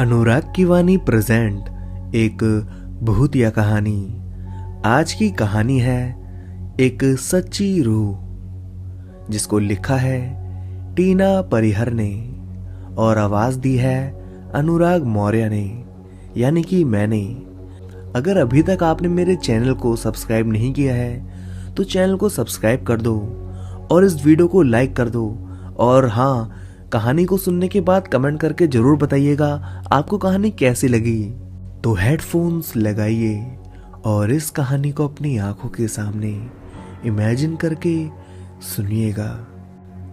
अनुराग की वाणी प्रेजेंट एक भूतिया कहानी। आज की कहानी है एक सच्ची रूह, जिसको लिखा है टीना परिहर ने और आवाज दी है अनुराग मौर्य ने, यानी कि मैंने। अगर अभी तक आपने मेरे चैनल को सब्सक्राइब नहीं किया है तो चैनल को सब्सक्राइब कर दो और इस वीडियो को लाइक कर दो। और हाँ, कहानी को सुनने के बाद कमेंट करके जरूर बताइएगा आपको कहानी कैसी लगी। तो हेडफोन्स लगाइए और इस कहानी को अपनी आंखों के सामने इमेजिन करके सुनिएगा।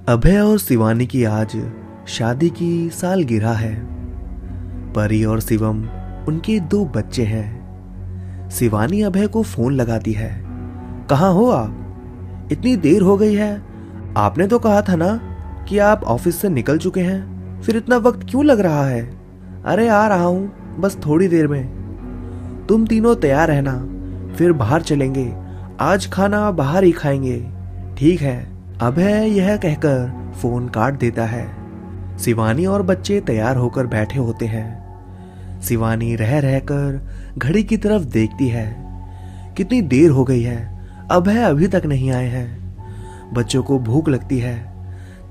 अभय और शिवानी की आज शादी की सालगिरह है। परी और शिवम उनके 2 बच्चे हैं। शिवानी अभय को फोन लगाती है। कहाँ हो आप? इतनी देर हो गई है। आपने तो कहा था ना कि आप ऑफिस से निकल चुके हैं, फिर इतना वक्त क्यों लग रहा है? अरे आ रहा हूं, बस थोड़ी देर में। तुम तीनों तैयार रहना, फिर बाहर चलेंगे। आज खाना बाहर ही खाएंगे, ठीक है? अभय यह कहकर फोन काट देता है। शिवानी और बच्चे तैयार होकर बैठे होते हैं। शिवानी रह रहकर घड़ी की तरफ देखती है। कितनी देर हो गई है, अभय अभी तक नहीं आए हैं। बच्चों को भूख लगती है,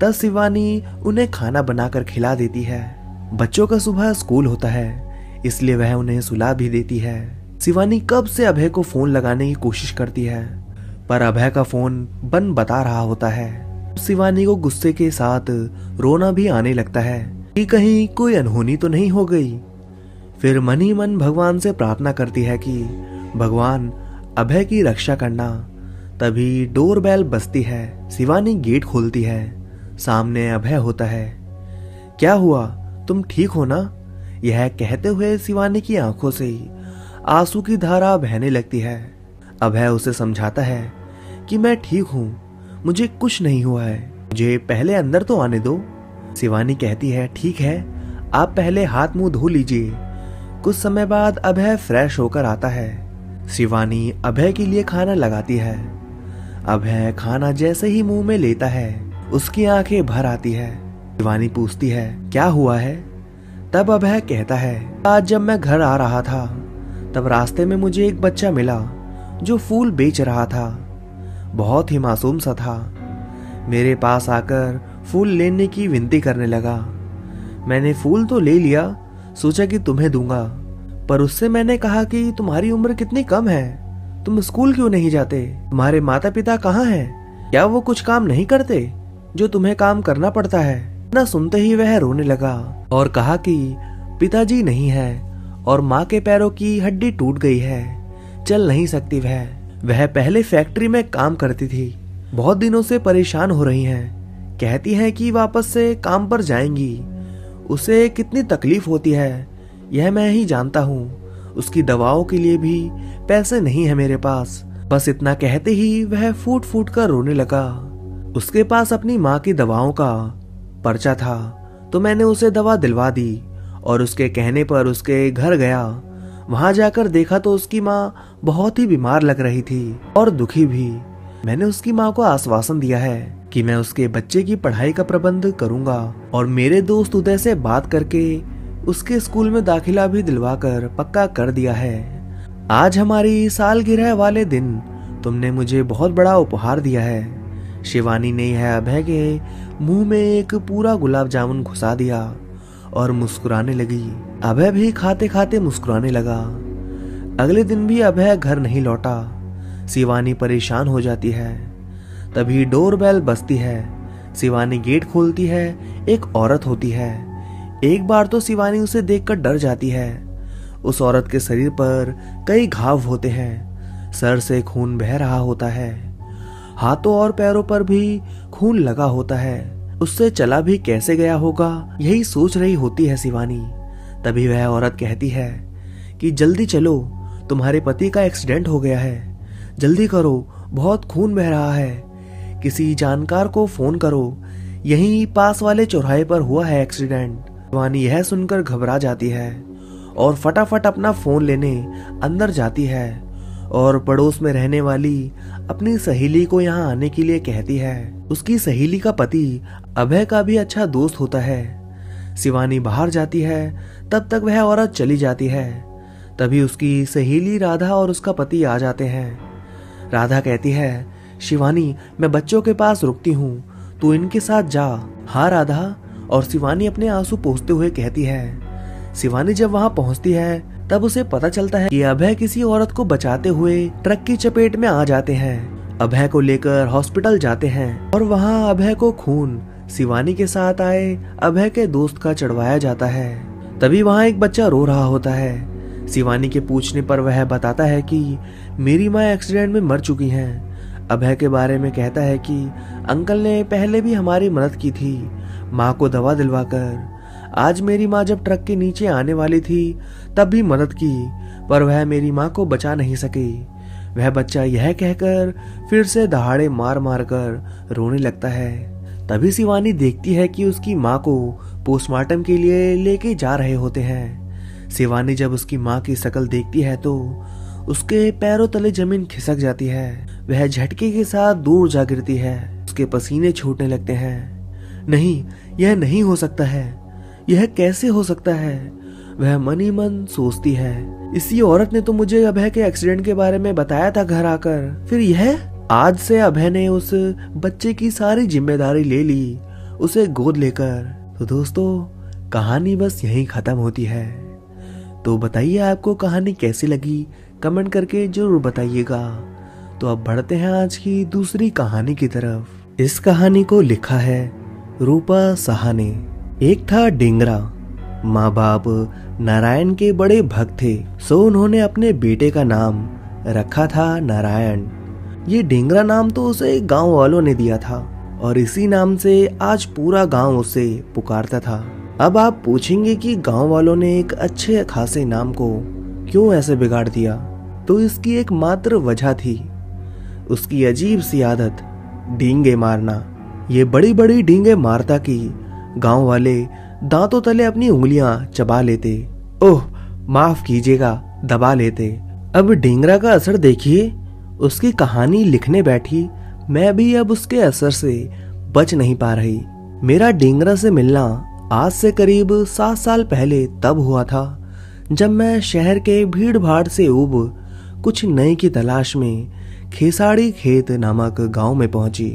तब शिवानी उन्हें खाना बनाकर खिला देती है। बच्चों का सुबह स्कूल होता है, इसलिए वह उन्हें सुला भी देती है। शिवानी कब से अभय को फोन लगाने की कोशिश करती है, पर अभय का फोन बंद बता रहा होता है। शिवानी को गुस्से के साथ रोना भी आने लगता है कि कहीं कोई अनहोनी तो नहीं हो गई। फिर मन ही मन भगवान से प्रार्थना करती है कि भगवान अभय की रक्षा करना। तभी डोरबेल बजती है। शिवानी गेट खोलती है। सामने अभय होता है। क्या हुआ, तुम ठीक हो ना? यह कहते हुए शिवानी की आंखों से आंसू की धारा बहने लगती है। अभय उसे समझाता है कि मैं ठीक हूं, मुझे कुछ नहीं हुआ है, मुझे पहले अंदर तो आने दो। शिवानी कहती है ठीक है, आप पहले हाथ मुंह धो लीजिए। कुछ समय बाद अभय फ्रेश होकर आता है। शिवानी अभय के लिए खाना लगाती है। अभय खाना जैसे ही मुंह में लेता है उसकी आंखें भर आती है। शिवानी पूछती है क्या हुआ है? तब अभय कहता है आज जब मैं घर आ रहा था तब रास्ते में मुझे एक बच्चा मिला जो फूल बेच रहा था। बहुत ही मासूम सा था। मेरे पास आकर फूल लेने की विनती करने लगा। मैंने फूल तो ले लिया, सोचा कि तुम्हें दूंगा, पर उससे मैंने कहा कि तुम्हारी उम्र कितनी कम है, तुम स्कूल क्यों नहीं जाते? तुम्हारे माता पिता कहाँ हैं? क्या वो कुछ काम नहीं करते जो तुम्हें काम करना पड़ता है? ना सुनते ही वह रोने लगा और कहा कि पिताजी नहीं है और माँ के पैरों की हड्डी टूट गई है, चल नहीं सकती। वह पहले फैक्ट्री में काम करती थी, बहुत दिनों से परेशान हो रही हैं। कहती है कि वापस से काम पर जाएंगी। उसे कितनी तकलीफ होती है यह मैं ही जानता हूँ। उसकी दवाओं के लिए भी पैसे नहीं है मेरे पास। बस इतना कहते ही वह फूट फूट कर रोने लगा। उसके पास अपनी माँ की दवाओं का पर्चा था, तो मैंने उसे दवा दिलवा दी और उसके कहने पर उसके घर गया। वहां जाकर देखा तो उसकी माँ बहुत ही बीमार लग रही थी और दुखी भी। मैंने उसकी माँ को आश्वासन दिया है कि मैं उसके बच्चे की पढ़ाई का प्रबंध करूंगा और मेरे दोस्त उदय से बात करके उसके स्कूल में दाखिला भी दिलवाकर पक्का कर दिया है। आज हमारी सालगिरह वाले दिन तुमने मुझे बहुत बड़ा उपहार दिया है। शिवानी ने यह अभय के मुंह में एक पूरा गुलाब जामुन घुसा दिया और मुस्कुराने लगी। अभय भी खाते खाते मुस्कुराने लगा। अगले दिन भी अभय घर नहीं लौटा। शिवानी परेशान हो जाती है। तभी डोरबेल बजती है। शिवानी गेट खोलती है। एक औरत होती है। एक बार तो शिवानी उसे देखकर डर जाती है। उस औरत के शरीर पर कई घाव होते हैं। सर से खून बह रहा होता है। हाथों और पैरों पर भी खून लगा होता है। उससे चला भी कैसे गया होगा, यही सोच रही होती है शिवानी। तभी वह औरत कहती है कि जल्दी चलो, तुम्हारे पति का एक्सीडेंट हो गया है, जल्दी करो, बहुत खून बह रहा है। किसी जानकार को फोन करो, यहीं पास वाले चौराहे पर हुआ है एक्सीडेंट। शिवानी यह सुनकर घबरा जाती है और फटाफट अपना फोन लेने अंदर जाती है और पड़ोस में रहने वाली अपनी सहेली को यहाँ आने के लिए कहती है। उसकी सहेली का पति अभय का भी अच्छा दोस्त होता है। शिवानी बाहर जाती है तब तक वह औरत चली जाती है। तभी उसकी सहेली राधा और उसका पति आ जाते हैं। राधा कहती है, शिवानी मैं बच्चों के पास रुकती हूँ, तू इनके साथ जा। हाँ राधा, और शिवानी अपने आंसू पोंछते हुए कहती है। शिवानी जब वहाँ पहुँचती है तब उसे पता चलता है कि अभय किसी औरत को बचाते हुए ट्रक की चपेट में आ जाते हैं। अभय को लेकर हॉस्पिटल जाते हैं और वहाँ अभय को खून शिवानी के साथ आए अभय के दोस्त का चढ़वाया जाता है। तभी वहाँ एक बच्चा रो रहा होता है। शिवानी के पूछने पर वह बताता है कि मेरी माँ एक्सीडेंट में मर चुकी हैं। अभय के बारे में कहता है कि अंकल ने पहले भी हमारी मदद की थी, माँ को दवा दिलवाकर। आज मेरी माँ जब ट्रक के नीचे आने वाली थी तब भी मदद की, पर वह मेरी माँ को बचा नहीं सकी। वह बच्चा यह कहकर फिर से दहाड़े मार मार कर रोने लगता है। तभी शिवानी देखती है कि उसकी माँ को पोस्टमार्टम के लिए लेके जा रहे होते हैं। शिवानी जब उसकी माँ की शक्ल देखती है तो उसके पैरों तले जमीन खिसक जाती है। वह झटके के साथ दूर जा गिरती है। उसके पसीने छूटने लगते हैं। नहीं, यह नहीं हो सकता है, यह कैसे हो सकता है? वह मन ही मन सोचती है। इसी औरत ने तो मुझे अभय के एक्सीडेंट के बारे में बताया था घर आकर, फिर यह? आज से अभय ने उस बच्चे की सारी जिम्मेदारी ले ली, उसे गोद लेकर। तो दोस्तों, कहानी बस यहीं खत्म होती है। तो बताइए आपको कहानी कैसी लगी, कमेंट करके जरूर बताइएगा। तो अब बढ़ते हैं आज की दूसरी कहानी की तरफ। इस कहानी को लिखा है रूपा साहा ने। एक था डिंगरा। माँ बाप नारायण के बड़े भक्त थे, सो उन्होंने अपने बेटे का नाम रखा था नारायण। ये डिंगरा नाम तो उसे गांव वालों ने दिया था और इसी नाम से आज पूरा गांव उसे पुकारता था। अब आप पूछेंगे कि गांव वालों ने एक अच्छे खासे नाम को क्यों ऐसे बिगाड़ दिया? तो इसकी एक मात्र वजह थी, उसकी अजीब सी आदत, डींगे मारना। ये बड़ी बड़ी डींगे मारता कि गांव वाले दांतों तले अपनी उंगलियां चबा लेते, ओह माफ कीजिएगा, दबा लेते। अब डिंगरा का असर देखिए। उसकी कहानी लिखने बैठी मैं भी अब उसके असर से बच नहीं पा रही। मेरा डिंगरा से मिलना आज से करीब 7 साल पहले तब हुआ था जब मैं शहर के भीड़ भाड़ से ऊब कुछ नए की तलाश में खेसाड़ी खेत नामक गांव में पहुंची।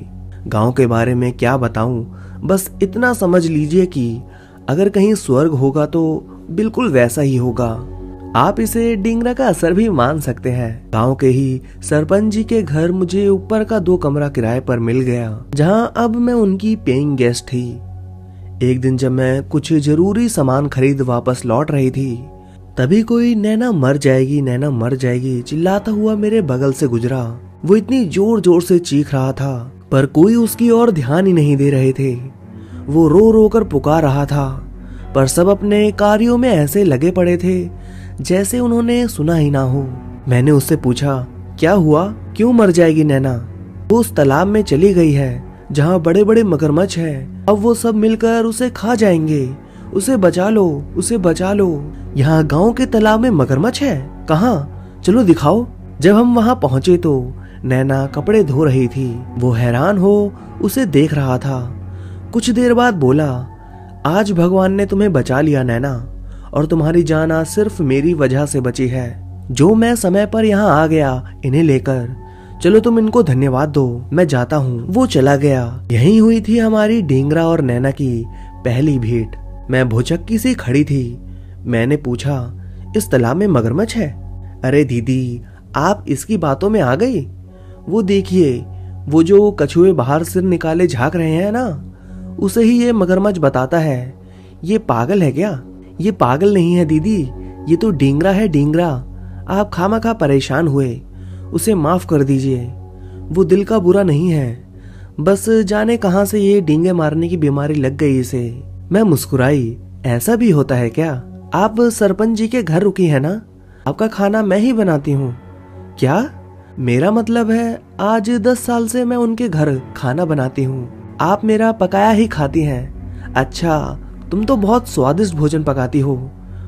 गांव के बारे में क्या बताऊं, बस इतना समझ लीजिए कि अगर कहीं स्वर्ग होगा तो बिल्कुल वैसा ही होगा। आप इसे डिंगरा का असर भी मान सकते हैं। गांव के ही सरपंच जी के घर मुझे ऊपर का 2 कमरा किराए पर मिल गया, जहां अब मैं उनकी पेइंग गेस्ट थी। एक दिन जब मैं कुछ जरूरी सामान खरीद वापस लौट रही थी, तभी कोई नैना मर जाएगी चिल्लाता हुआ मेरे बगल से गुजरा। वो इतनी जोर जोर से चीख रहा था, पर कोई उसकी ओर ध्यान ही नहीं दे रहे थे। वो रो रो कर पुकार रहा था, पर सब अपने कार्यों में ऐसे लगे पड़े थे जैसे उन्होंने सुना ही ना हो। मैंने उससे पूछा, क्या हुआ, क्यों मर जाएगी नैना? वो उस तालाब में चली गई है जहाँ बड़े बड़े मगरमच्छ हैं, अब वो सब मिलकर उसे खा जाएंगे, उसे बचा लो, उसे बचा लो। यहाँ गांव के तालाब में मगरमच्छ है? कहाँ, चलो दिखाओ। जब हम वहाँ पहुँचे तो नैना कपड़े धो रही थी। वो हैरान हो उसे देख रहा था। कुछ देर बाद बोला, आज भगवान ने तुम्हें बचा लिया नैना, और तुम्हारी जान आज सिर्फ मेरी वजह से बची है, जो मैं समय पर यहाँ आ गया इन्हें लेकर। चलो तुम इनको धन्यवाद दो, मैं जाता हूँ। वो चला गया। यही हुई थी हमारी डिंगरा और नैना की पहली भेंट। मैं भुचक्की सी खड़ी थी। मैंने पूछा, इस तालाब में मगरमच्छ है? अरे दीदी, आप इसकी बातों में आ गई? वो देखिए, वो जो कछुए बाहर सिर निकाले झांक रहे हैं ना, उसे ही ये मगरमच्छ बताता है। ये पागल है क्या? ये पागल नहीं है दीदी, ये तो डिंगरा है, डिंगरा। आप खामखा परेशान हुए, उसे माफ कर दीजिए। वो दिल का बुरा नहीं है, बस जाने कहां से ये डींगे मारने की बीमारी लग गई इसे। मैं मुस्कुराई, ऐसा भी होता है क्या? आप सरपंच जी के घर रुकी है ना? आपका खाना मैं ही बनाती हूँ। क्या? मेरा मतलब है आज 10 साल से मैं उनके घर खाना बनाती हूँ, आप मेरा पकाया ही खाती हैं। अच्छा, तुम तो बहुत स्वादिष्ट भोजन पकाती हो।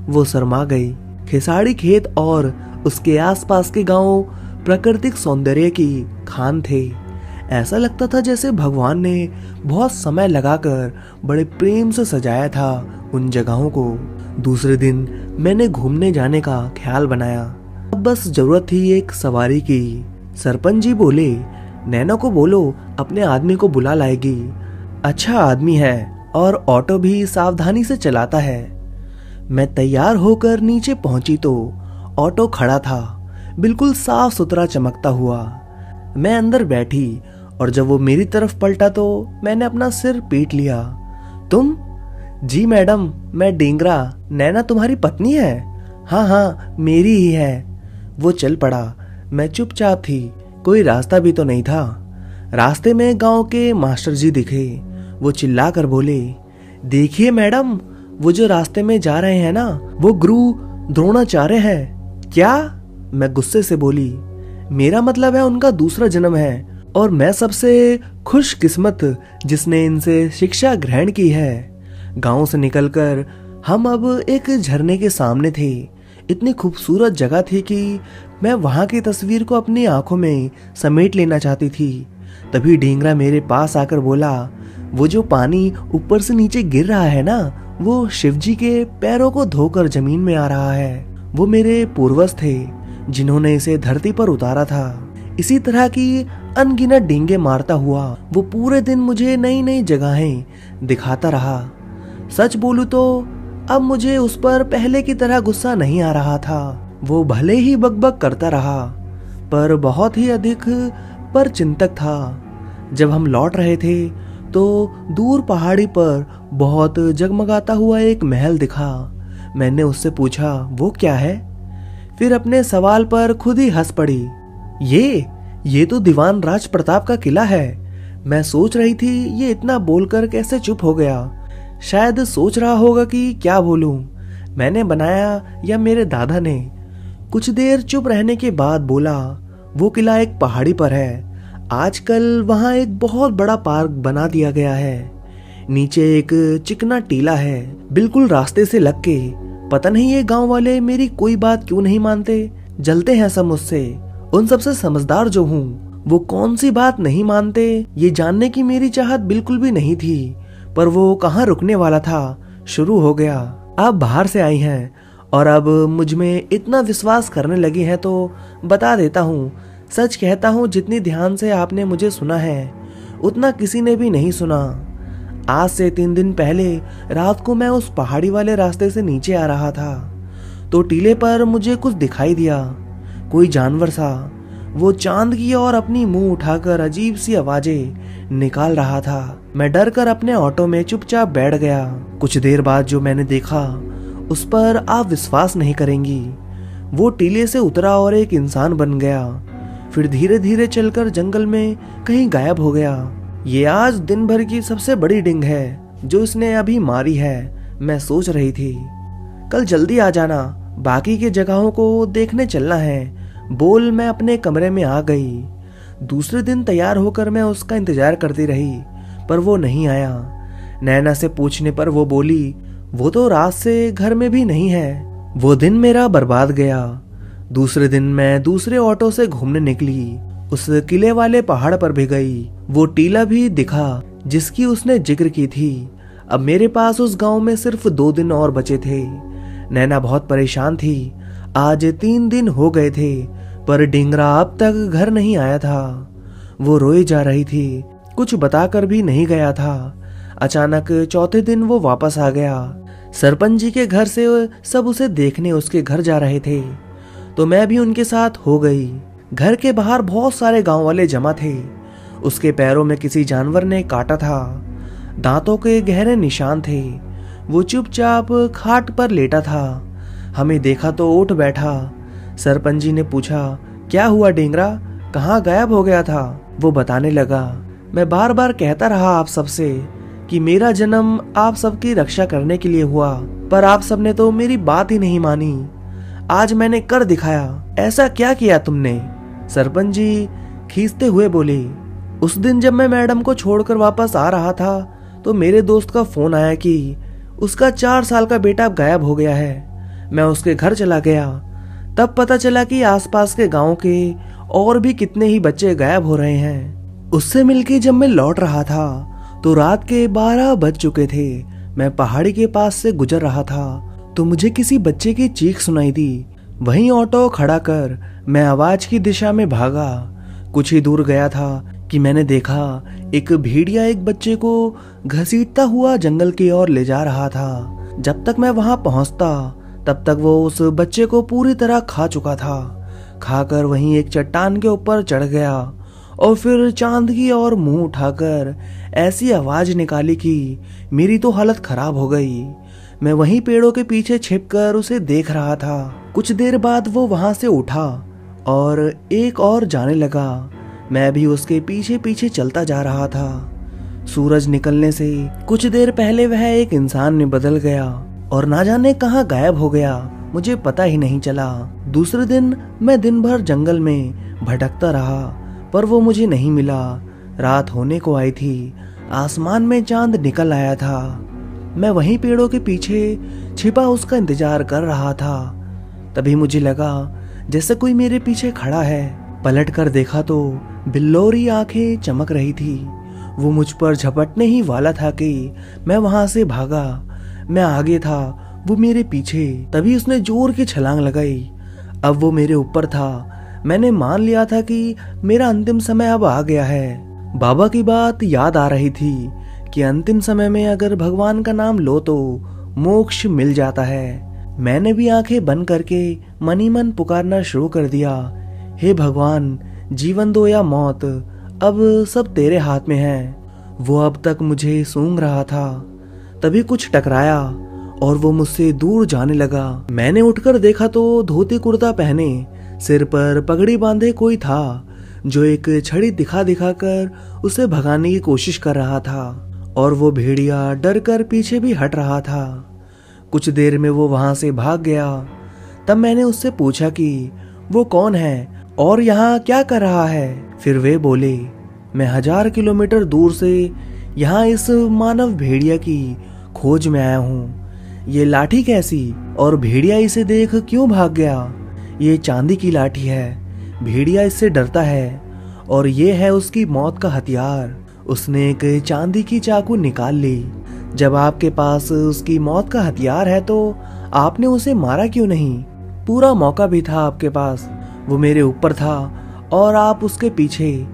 वो शर्मा गई। खेसाड़ी खेत और उसके आसपास के गांव प्राकृतिक सौंदर्य की खान थे। ऐसा लगता था जैसे भगवान ने बहुत समय लगाकर बड़े प्रेम से सजाया था उन जगहों को। दूसरे दिन मैंने घूमने जाने का ख्याल बनाया। अब बस जरूरत थी एक सवारी की। सरपंच जी बोले, नैना को बोलो अपने आदमी को बुला लाएगी, अच्छा आदमी है और ऑटो भी सावधानी से चलाता है। मैं तैयार होकर नीचे पहुंची तो ऑटो खड़ा था, बिल्कुल साफ सुथरा चमकता हुआ। मैं अंदर बैठी और जब वो मेरी तरफ पलटा तो मैंने अपना सिर पीट लिया। तुम? जी मैडम, मैं डेंगरा, नैना तुम्हारी पत्नी है? हाँ हाँ, मेरी ही है। वो चल पड़ा। मैं चुपचाप थी, कोई रास्ता भी तो नहीं था। रास्ते में गांव के मास्टर जी दिखे। वो चिल्ला कर बोले, देखिए मैडम, वो जो रास्ते में जा रहे हैं ना, वो गुरु द्रोणाचार्य हैं। क्या? मैं गुस्से से बोली, मेरा मतलब है उनका दूसरा जन्म है और मैं सबसे खुशकिस्मत जिसने इनसे शिक्षा ग्रहण की है। गांव से निकलकर हम अब एक झरने के सामने थे। इतनी खूबसूरत जगह थी कि मैं वहां की तस्वीर को अपनी आंखों में समेट लेना चाहती थी। तभी ढींगरा मेरे पास आकर बोला, वो जो पानी ऊपर से नीचे गिर रहा है ना, वो शिवजी के पैरों को धोकर जमीन में आ रहा है। वो मेरे पूर्वज थे जिन्होंने इसे धरती पर उतारा था। इसी तरह की अनगिनत डींगे मारता हुआ वो पूरे दिन मुझे नई नई जगहें दिखाता रहा। सच बोलूं तो अब मुझे उस पर पहले की तरह गुस्सा नहीं आ रहा था। वो भले ही बकबक करता रहा, पर बहुत ही अधिक पर चिंतक था। जब हम लौट रहे थे तो दूर पहाड़ी पर बहुत जगमगाता हुआ एक महल दिखा। मैंने उससे पूछा, वो क्या है? फिर अपने सवाल पर खुद ही हंस पड़ी। ये तो दीवान राज प्रताप का किला है। मैं सोच रही थी ये इतना बोलकर कैसे चुप हो गया। शायद सोच रहा होगा कि क्या बोलूं, मैंने बनाया या मेरे दादा ने। कुछ देर चुप रहने के बाद बोला, वो किला एक पहाड़ी पर है। आजकल वहां एक बहुत बड़ा पार्क बना दिया गया है। नीचे एक चिकना टीला है, बिल्कुल रास्ते से लग के। पता नहीं ये गांव वाले मेरी कोई बात क्यों नहीं मानते, जलते हैं सब मुझसे। उन सबसे समझदार जो हूँ, वो कौन सी बात नहीं मानते, ये जानने की मेरी चाहत बिल्कुल भी नहीं थी। पर वो कहाँ रुकने वाला था, शुरू हो गया। आप बाहर से आई हैं और अब मुझ में इतना विश्वास करने लगी हैं तो बता देता हूँ। सच कहता हूँ, जितनी ध्यान से आपने मुझे सुना है उतना किसी ने भी नहीं सुना। आज से 3 दिन पहले रात को मैं उस पहाड़ी वाले रास्ते से नीचे आ रहा था तो टीले पर मुझे कुछ दिखाई दिया, कोई जानवर सा। वो चांद की ओर अपनी मुंह उठाकर अजीब सी आवाजें निकाल रहा था। मैं डर कर अपने ऑटो में चुपचाप बैठ गया। कुछ देर बाद जो मैंने देखा उस पर आप विश्वास नहीं करेंगी। वो टीले से उतरा और एक इंसान बन गया, फिर धीरे धीरे चलकर जंगल में कहीं गायब हो गया। ये आज दिन भर की सबसे बड़ी डिंग है जो इसने अभी मारी है। मैं सोच रही थी कल जल्दी आ जाना, बाकी के जगहों को देखने चलना है। बोल मैं अपने कमरे में आ गई। दूसरे दिन तैयार होकर मैं उसका इंतजार करती रही, पर वो नहीं आया। नैना से पूछने पर वो बोली, वो तो रात से घर में भी नहीं है। वो दिन मेरा बर्बाद गया। दूसरे दिन मैं दूसरे ऑटो से घूमने निकली, उस किले वाले पहाड़ पर भी गई। वो टीला भी दिखा जिसकी उसने जिक्र की थी। अब मेरे पास उस गांव में सिर्फ 2 दिन और बचे थे। नैना बहुत परेशान थी। आज 3 दिन हो गए थे पर डिंगरा अब तक घर नहीं आया था। वो रोई जा रही थी, कुछ बताकर भी नहीं गया था। अचानक चौथे दिन वो वापस आ गया। सरपंच जी के घर से सब उसे देखने उसके घर जा रहे थे तो मैं भी उनके साथ हो गई। घर के बाहर बहुत सारे गांव वाले जमा थे। उसके पैरों में किसी जानवर ने काटा था, दांतों के गहरे निशान थे। वो चुपचाप खाट पर लेटा था। हमें देखा तो उठ बैठा। सरपंच जी ने पूछा, क्या हुआ डेंगरा, कहाँ गायब हो गया था? वो बताने लगा, मैं बार बार कहता रहा आप सबसे कि मेरा जन्म आप सबकी रक्षा करने के लिए हुआ, पर आप सबने तो मेरी बात ही नहीं मानी। आज मैंने कर दिखाया। ऐसा क्या किया तुमने? सरपंच जी खींचते हुए बोले, उस दिन जब मैं मैडम को छोड़कर वापस आ रहा था तो मेरे दोस्त का फोन आया कि उसका 4 साल का बेटा गायब हो गया है। मैं उसके घर चला गया, तब पता चला कि आसपास के गांव के और भी कितने ही बच्चे गायब हो रहे हैं। उससे मिलके जब मैं लौट रहा था तो रात के 12 बज चुके थे। मैं पहाड़ी के पास से गुजर रहा था तो मुझे किसी बच्चे की चीख सुनाई दी। वहीं ऑटो खड़ा कर मैं आवाज की दिशा में भागा। कुछ ही दूर गया था कि मैंने देखा एक भेड़िया एक बच्चे को घसीटता हुआ जंगल की ओर ले जा रहा था। जब तक मैं वहां पहुंचता तब तक वो उस बच्चे को पूरी तरह खा चुका था। खाकर वहीं एक चट्टान के ऊपर चढ़ गया और फिर चांद की ओर मुंह उठाकर ऐसी आवाज निकाली कि मेरी तो हालत खराब हो गई। मैं वहीं पेड़ों के पीछे छिपकर उसे देख रहा था। कुछ देर बाद वो वहां से उठा और एक और जाने लगा। मैं भी उसके पीछे पीछे चलता जा रहा था। सूरज निकलने से कुछ देर पहले वह एक इंसान में बदल गया और ना जाने कहां गायब हो गया, मुझे पता ही नहीं चला। दूसरे दिन मैं दिन भर जंगल में भटकता रहा पर वो मुझे नहीं मिला। रात होने को आई थी, आसमान में चांद निकल आया था। मैं वहीं पेड़ों के पीछे छिपा उसका इंतजार कर रहा था। तभी मुझे लगा जैसे कोई मेरे पीछे खड़ा है। पलट कर देखा तो बिल्लोरी आंखें चमक रही थी। वो मुझ पर झपटने ही वाला था कि मैं वहां से भागा। मैं आगे था, वो मेरे पीछे। तभी उसने जोर की छलांग लगाई। अब वो मेरे ऊपर था। मैंने मान लिया था कि मेरा अंतिम समय अब आ गया है। बाबा की बात याद आ रही थी कि अंतिम समय में अगर भगवान का नाम लो तो मोक्ष मिल जाता है। मैंने भी आंखें बंद करके मनी मन पुकारना शुरू कर दिया, हे भगवान, जीवन दो या मौत, अब सब तेरे हाथ में है। वो अब तक मुझे सूंघ रहा था। तभी कुछ टकराया और वो मुझसे दूर जाने लगा। मैंने उठकर देखा तो धोती कुर्ता पहने, सिर पर पगड़ी बांधे कोई था जो एक छड़ी दिखा दिखा कर उसे भगाने की कोशिश कर रहा था और वो भेड़िया डर कर पीछे भी हट रहा था। कुछ देर में वो वहां से भाग गया। तब मैंने उससे पूछा कि वो कौन है और यहाँ क्या कर रहा है। फिर वे बोले, मैं 1000 किलोमीटर दूर से यहाँ इस मानव भेड़िया की खोज में आया हूँ। ये लाठी कैसी और भेड़िया इसे देख क्यों भाग गया? ये चांदी की लाठी है, भेड़िया इससे डरता है और ये है उसकी मौत का हथियार। उसने एक चांदी की चाकू निकाल ली। जब आपके पास उसकी मौत का हथियार है तो आपने उसे मारा क्यों नहीं? पूरा मौका भी था आपके पास। वो मेरे ऊपर था और आप उसके पीछे।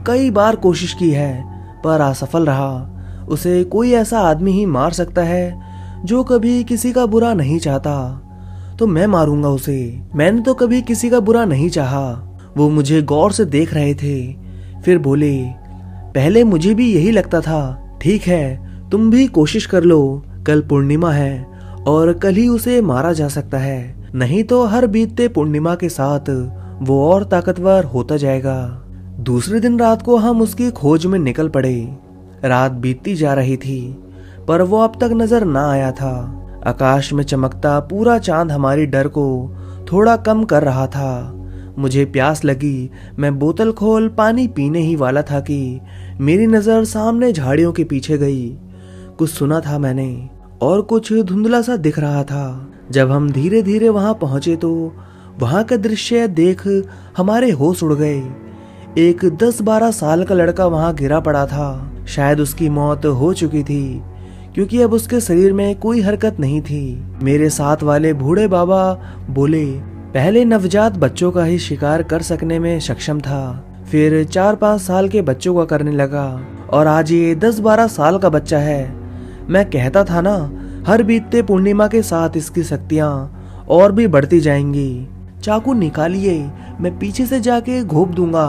कई बार कोशिश की है पर असफल रहा। उसे कोई ऐसा आदमी ही मार सकता है जो कभी किसी का बुरा नहीं चाहता। तो मैं मारूंगा उसे। मैंने तो कभी किसी का बुरा नहीं चाहा। वो मुझे गौर से देख रहे थे। फिर बोले, पहले मुझे भी यही लगता था। ठीक है, तुम भी कोशिश कर लो। कल पूर्णिमा है और कल ही उसे मारा जा सकता है, नहीं तो हर बीतते पूर्णिमा के साथ वो और ताकतवर होता जाएगा। दूसरे दिन रात को हम उसकी खोज में निकल पड़े। रात बीतती जा रही थी पर वो अब तक नजर ना आया था। आकाश में चमकता पूरा चांद हमारी डर को थोड़ा कम कर रहा था। मुझे प्यास लगी। मैं बोतल खोल पानी पीने ही वाला था कि मेरी नजर सामने झाड़ियों के पीछे गई। कुछ सुना था मैंने और कुछ धुंधला सा दिख रहा था। जब हम धीरे धीरे वहां पहुंचे तो वहां का दृश्य देख हमारे होश उड़ गए। एक 10-12 साल का लड़का वहां गिरा पड़ा था। शायद उसकी मौत हो चुकी थी क्योंकि अब उसके शरीर में कोई हरकत नहीं थी। मेरे साथ वाले बूढ़े बाबा बोले, पहले नवजात बच्चों का ही शिकार कर सकने में सक्षम था, फिर 4-5 साल के बच्चों का करने लगा और आज ये 10-12 साल का बच्चा है। मैं कहता था ना, हर बीतते पूर्णिमा के साथ इसकी शक्तियां और भी बढ़ती जाएंगी। चाकू निकालिए, मैं पीछे से जाके घोंप दूंगा।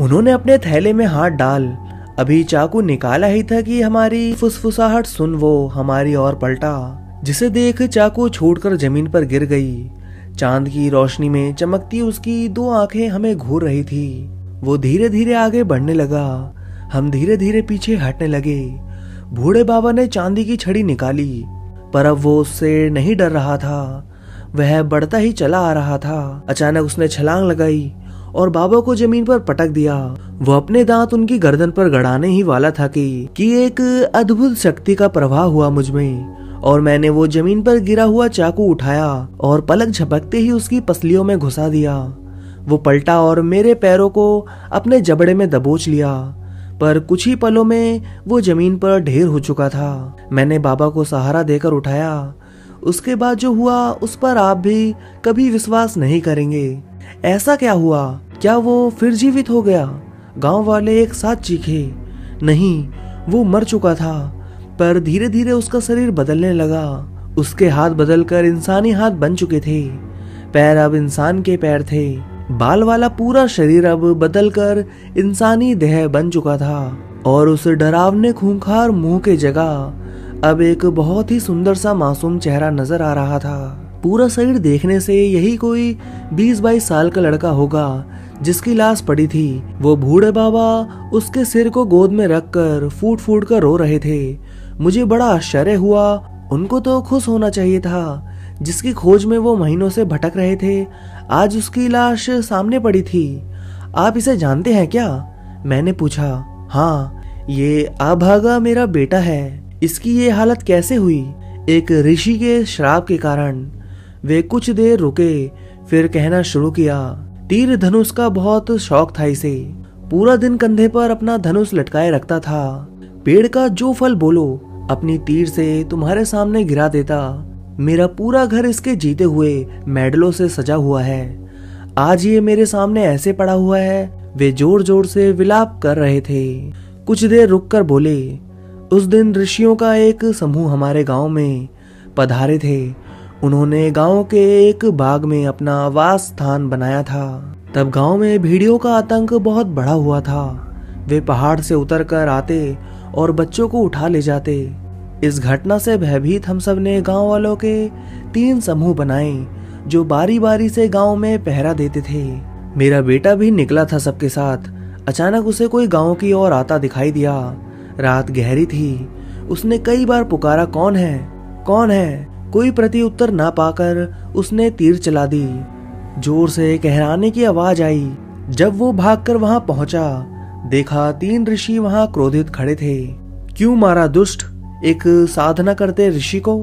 उन्होंने अपने थैले में हाथ डाल अभी चाकू निकाला ही था कि हमारी फुसफुसाहट सुन वो हमारी ओर पलटा, जिसे देख चाकू छूटकर जमीन पर गिर गई। चांद की रोशनी में चमकती उसकी 2 आंखें हमें घूर रही थी। वो धीरे धीरे आगे बढ़ने लगा। हम धीरे धीरे पीछे हटने लगे। बूढ़े बाबा ने चांदी की छड़ी निकाली पर अब वो उससे नहीं डर रहा था। वह बढ़ता ही चला आ रहा था। अचानक उसने छलांग लगाई और बाबा को जमीन पर पटक दिया। वो अपने दांत उनकी गर्दन पर गड़ाने ही वाला था कि एक अद्भुत शक्ति का प्रवाह हुआ मुझ में और मैंने वो जमीन पर गिरा हुआ चाकू उठाया और पलक झपकते ही उसकी पसलियों में घुसा दिया। वो पलटा और मेरे पैरों को अपने जबड़े में दबोच लिया, पर कुछ ही पलों में वो जमीन पर ढेर हो चुका था। मैंने बाबा को सहारा देकर उठाया। उसके बाद जो हुआ उस पर आप भी कभी विश्वास नहीं करेंगे। ऐसा क्या हुआ? क्या वो फिर जीवित हो गया? गांव वाले एक साथ चीखे। नहीं, वो मर चुका था, पर धीरे धीरे उसका शरीर बदलने लगा। उसके हाथ बदलकर इंसानी हाथ बन चुके थे, पैर अब इंसान के पैर थे, बाल वाला पूरा शरीर अब बदलकर इंसानी देह बन चुका था और उस डरावने खूंखार मुंह के जगह अब एक बहुत ही सुंदर सा मासूम चेहरा नजर आ रहा था। पूरा शरीर देखने से यही कोई 20-22 साल का लड़का होगा जिसकी लाश पड़ी थी। वो बूढ़े बाबा उसके सिर को गोद में रखकर फूट फूट कर रो रहे थे। मुझे बड़ा आश्चर्य हुआ। उनको तो खुश होना चाहिए था, जिसकी खोज में वो महीनों से भटक रहे थे। आज उसकी लाश सामने पड़ी थी। आप इसे जानते हैं क्या? मैंने पूछा। हाँ, ये अभागा मेरा बेटा है। इसकी ये हालत कैसे हुई? एक ऋषि के श्राप के कारण। वे कुछ देर रुके, फिर कहना शुरू किया। तीर धनुष का बहुत शौक था इसे। पूरा दिन कंधे पर अपना धनुष लटकाए रखता था। पेड़ का जो फल बोलो अपनी तीर से तुम्हारे सामने गिरा देता। मेरा पूरा घर इसके जीते हुए मेडलों से सजा हुआ है। आज ये मेरे सामने ऐसे पड़ा हुआ है। वे जोर जोर से विलाप कर रहे थे। कुछ देर रुककर बोले, उस दिन ऋषियों का एक समूह हमारे गांव में पधारे थे। उन्होंने गांव के एक बाग में अपना वास स्थान बनाया था। तब गांव में भेड़ियों का आतंक बहुत बढ़ा हुआ था। वे पहाड़ से उतरकर आते और बच्चों को उठा ले जाते। इस घटना से भयभीत हम सब ने गांव वालों के 3 समूह बनाए जो बारी बारी से गांव में पहरा देते थे। मेरा बेटा भी निकला था सबके साथ। अचानक उसे कोई गांव की ओर आता दिखाई दिया। रात गहरी थी। उसने कई बार पुकारा, कौन है, कौन है? कोई प्रति उत्तर ना पाकर उसने तीर चला दी। जोर से कहराने की आवाज आई। जब वो भागकर वहां पहुंचा, देखा 3 ऋषि वहां क्रोधित खड़े थे। क्यों मारा दुष्ट? एक साधना करते ऋषि को।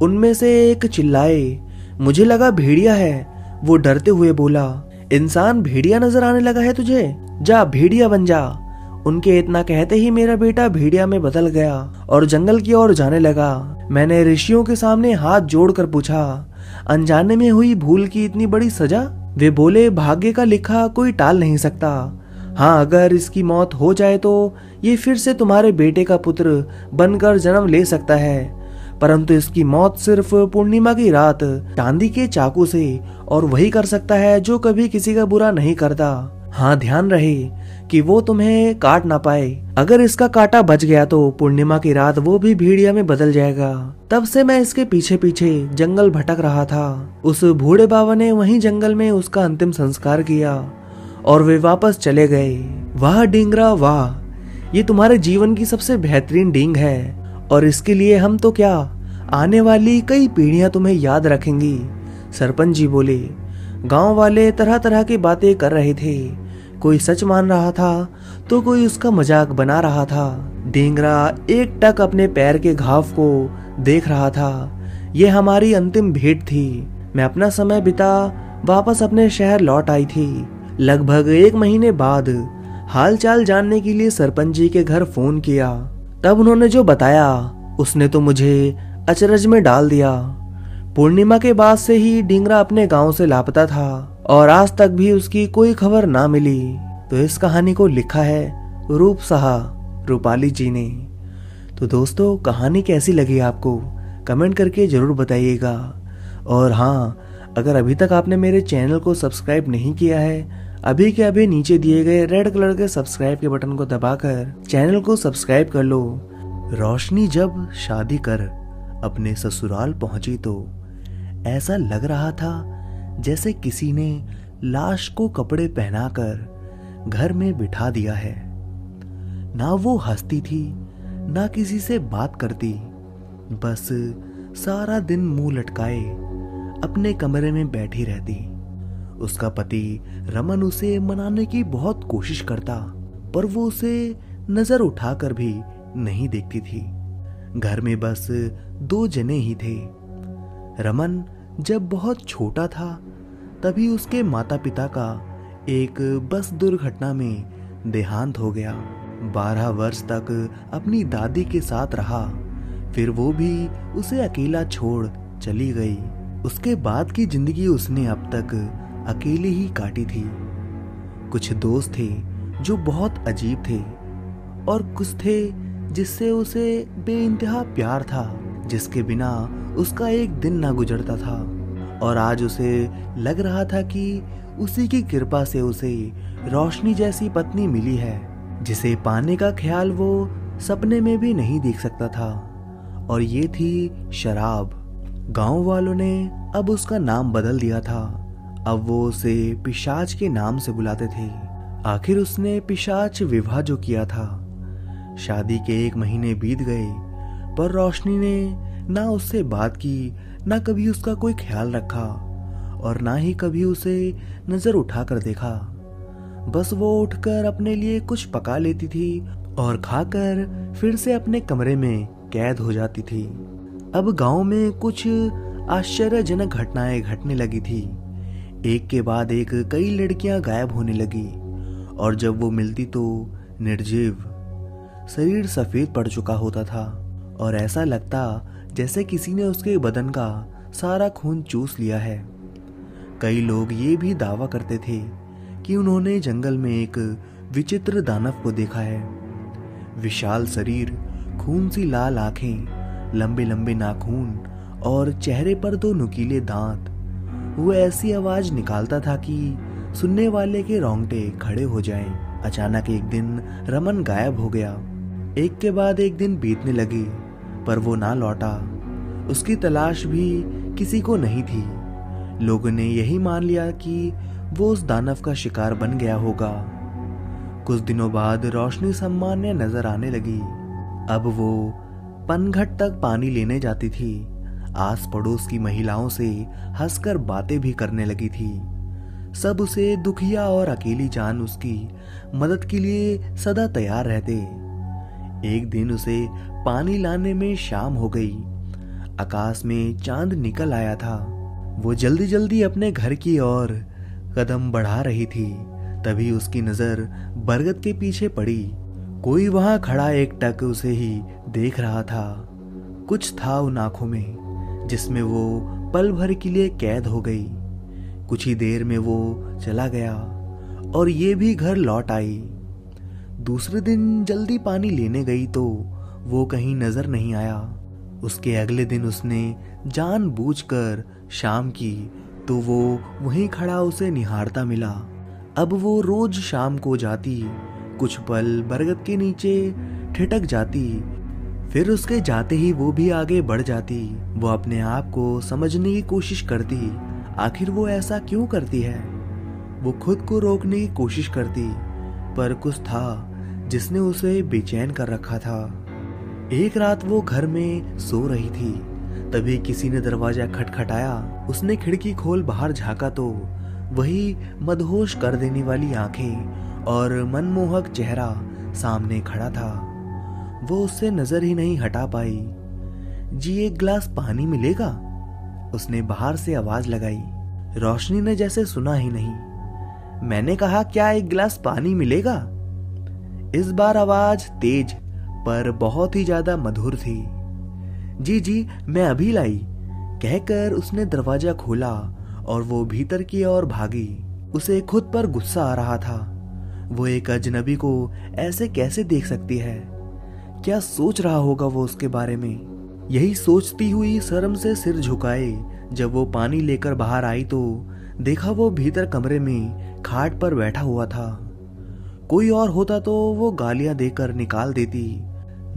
उनमें से एक चिल्लाए। मुझे लगा भेड़िया है। वो डरते हुए बोला, इंसान भेड़िया नजर आने लगा है तुझे? जा भेड़िया बन जा। उनके इतना कहते ही मेरा बेटा भेड़िया में बदल गया और जंगल की ओर जाने लगा। मैंने ऋषियों के सामने हाथ जोड़कर पूछा, अनजाने में हुई भूल की इतनी बड़ी सजा? वे बोले, भाग्य का लिखा कोई टाल नहीं सकता। हाँ, अगर इसकी मौत हो जाए तो ये फिर से तुम्हारे बेटे का पुत्र बनकर जन्म ले सकता है, परंतु इसकी मौत सिर्फ पूर्णिमा की रात चांदी के चाकू से, और वही कर सकता है जो कभी किसी का बुरा नहीं करता। हाँ, ध्यान रहे कि वो तुम्हें काट ना पाए। अगर इसका कांटा बच गया तो पूर्णिमा की रात वो भी भेड़िया में बदल जाएगा। तब से मैं इसके पीछे पीछे जंगल भटक रहा था। उस बूढ़े बाबा ने वहीं जंगल में उसका अंतिम संस्कार किया और वे वापस चले गए। वाह डींगरा वाह, ये तुम्हारे जीवन की सबसे बेहतरीन डींग है, और इसके लिए हम तो क्या, आने वाली कई पीढ़ियां तुम्हें याद रखेंगी। सरपंच जी बोले। गांव वाले तरह तरह की बातें कर रहे थे। कोई सच मान रहा था तो कोई उसका मजाक बना रहा था। डींगरा एकटक अपने पैर के घाव को देख रहा था। यह हमारी अंतिम भेंट थी। मैं अपना समय बिता वापस अपने शहर लौट आई थी। लगभग 1 महीने बाद हालचाल जानने के लिए सरपंच जी के घर फोन किया। तब उन्होंने जो बताया उसने तो मुझे अचरज में डाल दिया। पूर्णिमा के बाद से ही डींगरा अपने गांव से लापता था और आज तक भी उसकी कोई खबर ना मिली। तो इस कहानी को लिखा है रूप साहा रूपाली जी ने। तो दोस्तों, कहानी कैसी लगी आपको कमेंट करके जरूर बताइएगा। और हाँ, अगर अभी तक आपने मेरे चैनल को सब्सक्राइब नहीं किया है, अभी के अभी नीचे दिए गए रेड कलर के सब्सक्राइब के बटन को दबाकर चैनल को सब्सक्राइब कर लो। रोशनी जब शादी कर अपने ससुराल पहुंची तो ऐसा लग रहा था जैसे किसी ने लाश को कपड़े पहनाकर घर में बिठा दिया है। ना वो हंसती थी, ना किसी से बात करती, बस सारा दिन मुंह लटकाए अपने कमरे में बैठी रहती। उसका पति रमन उसे मनाने की बहुत कोशिश करता, पर वो उसे नजर उठाकर भी नहीं देखती थी। घर में बस 2 जने ही थे। रमन जब बहुत छोटा था तभी उसके माता पिता का एक बस दुर्घटना में देहांत हो गया। 12 वर्ष तक अपनी दादी के साथ रहा, फिर वो भी उसे अकेला छोड़ चली गई। उसके बाद की जिंदगी उसने अब तक अकेले ही काटी थी। कुछ दोस्त थे जो बहुत अजीब थे और कुछ थे जिससे उसे बेइंतहा प्यार था, जिसके बिना उसका एक दिन ना गुजरता था। और आज उसे लग रहा था कि उसी की कृपा से उसे रोशनी जैसी पत्नी मिली है, जिसे पाने का ख्याल वो सपने में भी नहीं देख सकता था। और ये थी शराब। गांव वालों ने अब उसका नाम बदल दिया था। अब वो उसे पिशाच के नाम से बुलाते थे। आखिर उसने पिशाच विवाह जो किया था। शादी के 1 महीने बीत गए, पर रोशनी ने ना उससे बात की, ना कभी उसका कोई ख्याल रखा और ना ही कभी उसे नजर उठाकर देखा। बस वो उठकर अपने लिए कुछ पका लेती थी और खाकर फिर से अपने कमरे में कैद हो जाती थी। अब गांव में कुछ आश्चर्यजनक घटनाएं घटने लगी थी। एक के बाद एक कई लड़कियां गायब होने लगी और जब वो मिलती तो निर्जीव, शरीर सफेद पड़ चुका होता था और ऐसा लगता जैसे किसी ने उसके बदन का सारा खून चूस लिया है। कई लोग ये भी दावा करते थे कि उन्होंने जंगल में एक विचित्र दानव को देखा है। विशाल शरीर, खून सी लाल आंखें, लंबे लंबे नाखून और चेहरे पर 2 नुकीले दांत। वो ऐसी आवाज निकालता था कि सुनने वाले के रोंगटे खड़े हो जाएं। अचानक एक दिन रमन गायब हो गया। एक के बाद एक दिन बीतने लगे, पर वो ना लौटा। उसकी तलाश भी किसी को नहीं थी। लोगों ने यही मान लिया कि वो उस दानव का शिकार बन गया होगा। कुछ दिनों बाद रोशनी सामान्य नजर आने लगी। अब वो पनघट तक पानी लेने जाती थी। आस पड़ोस की महिलाओं से हंसकर बातें भी करने लगी थी। सब उसे दुखिया और अकेली जान उसकी मदद के लिए सदा तैयार रहते। एक दिन उसे पानी लाने में शाम हो गई। आकाश में चांद निकल आया था। वो जल्दी जल्दी अपने घर की ओर कदम बढ़ा रही थी। तभी उसकी नजर बरगद के पीछे पड़ी। कोई वहां खड़ा एकटक उसे ही देख रहा था। कुछ था उन आंखों में जिसमें वो पल भर के लिए कैद हो गई। कुछ ही देर में वो चला गया और ये भी घर लौट आई। दूसरे दिन जल्दी पानी लेने गई तो वो कहीं नजर नहीं आया। उसके अगले दिन उसने जानबूझकर शाम की तो वो वहीं खड़ा उसे निहारता मिला। अब वो रोज शाम को जाती, कुछ पल बरगद के नीचे ठिठक जाती, फिर उसके जाते ही वो भी आगे बढ़ जाती। वो अपने आप को समझने की कोशिश करती, आखिर वो ऐसा क्यों करती है। वो खुद को रोकने की कोशिश करती, पर कुछ था जिसने उसे बेचैन कर रखा था। एक रात वो घर में सो रही थी, तभी किसी ने दरवाजा खटखटाया। उसने खिड़की खोल बाहर झांका तो वही मदहोश कर देने वाली आंखें और मनमोहक चेहरा सामने खड़ा था। वो उससे नजर ही नहीं हटा पाई। जी, 1 गिलास पानी मिलेगा? उसने बाहर से आवाज लगाई। रोशनी ने जैसे सुना ही नहीं। मैंने कहा, क्या 1 गिलास पानी मिलेगा? इस बार आवाज तेज पर बहुत ही ज्यादा मधुर थी। जी जी, मैं अभी लाई, कहकर उसने दरवाजा खोला और वो भीतर की ओर भागी। उसे खुद पर गुस्सा आ रहा था। वो एक अजनबी को ऐसे कैसे देख सकती है? क्या सोच रहा होगा वो उसके बारे में? यही सोचती हुई शर्म से सिर झुकाए जब वो पानी लेकर बाहर आई तो देखा वो भीतर कमरे में खाट पर बैठा हुआ था। कोई और होता तो वो गालियां देकर निकाल देती।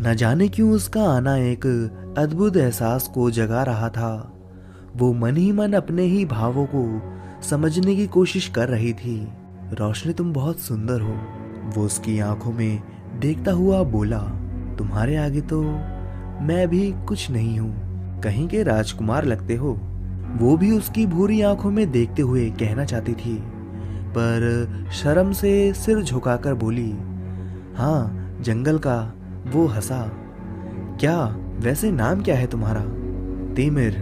न जाने क्यों उसका आना एक अद्भुत एहसास को जगा रहा था। वो मन ही मन अपने ही भावों को समझने की कोशिश कर रही थी। रोशनी, तुम बहुत सुंदर हो, वो उसकी आंखों में देखता हुआ बोला। तुम्हारे आगे तो मैं भी कुछ नहीं हूँ, कहीं के राजकुमार लगते हो। वो भी उसकी भूरी आंखों में देखते हुए कहना चाहती थी, पर शर्म से सिर झुकाकर बोली, हाँ, जंगल का। वो हंसा। क्या, वैसे नाम क्या है तुम्हारा? तेमिर।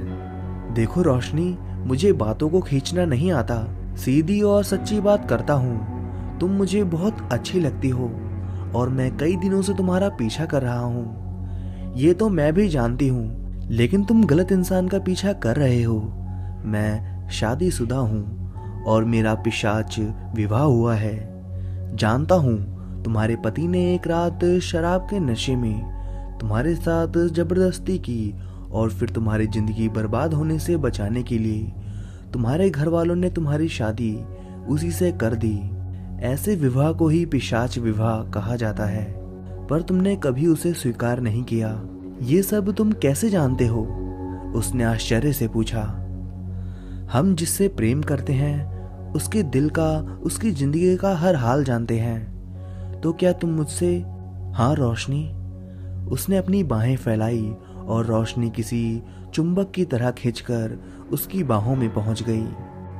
देखो रोशनी, मुझे बातों को खींचना नहीं आता, सीधी और सच्ची बात करता हूँ। तुम मुझे बहुत अच्छी लगती हो और मैं कई दिनों से तुम्हारा पीछा कर रहा हूँ। ये तो मैं भी जानती हूँ लेकिन तुम गलत इंसान का पीछा कर रहे हो। मैं शादीशुदा हूँ और मेरा पिशाच विवाह हुआ है। जानता हूँ तुम्हारे पति ने एक रात शराब के नशे में तुम्हारे साथ जबरदस्ती की और फिर तुम्हारी जिंदगी बर्बाद होने से बचाने के लिए तुम्हारे घर वालों ने तुम्हारी शादी उसी से कर दी। ऐसे विवाह को ही पिशाच विवाह कहा जाता है, पर तुमने कभी उसे स्वीकार नहीं किया। ये सब तुम कैसे जानते हो? उसने आश्चर्य से पूछा। हम जिससे प्रेम करते हैं उसके दिल का, उसकी जिंदगी का हर हाल जानते हैं। तो क्या तुम मुझसे? हाँ रोशनी। उसने अपनी बाहें फैलाई और रोशनी किसी चुंबक की तरह खींचकर उसकी बाहों में पहुंच गई।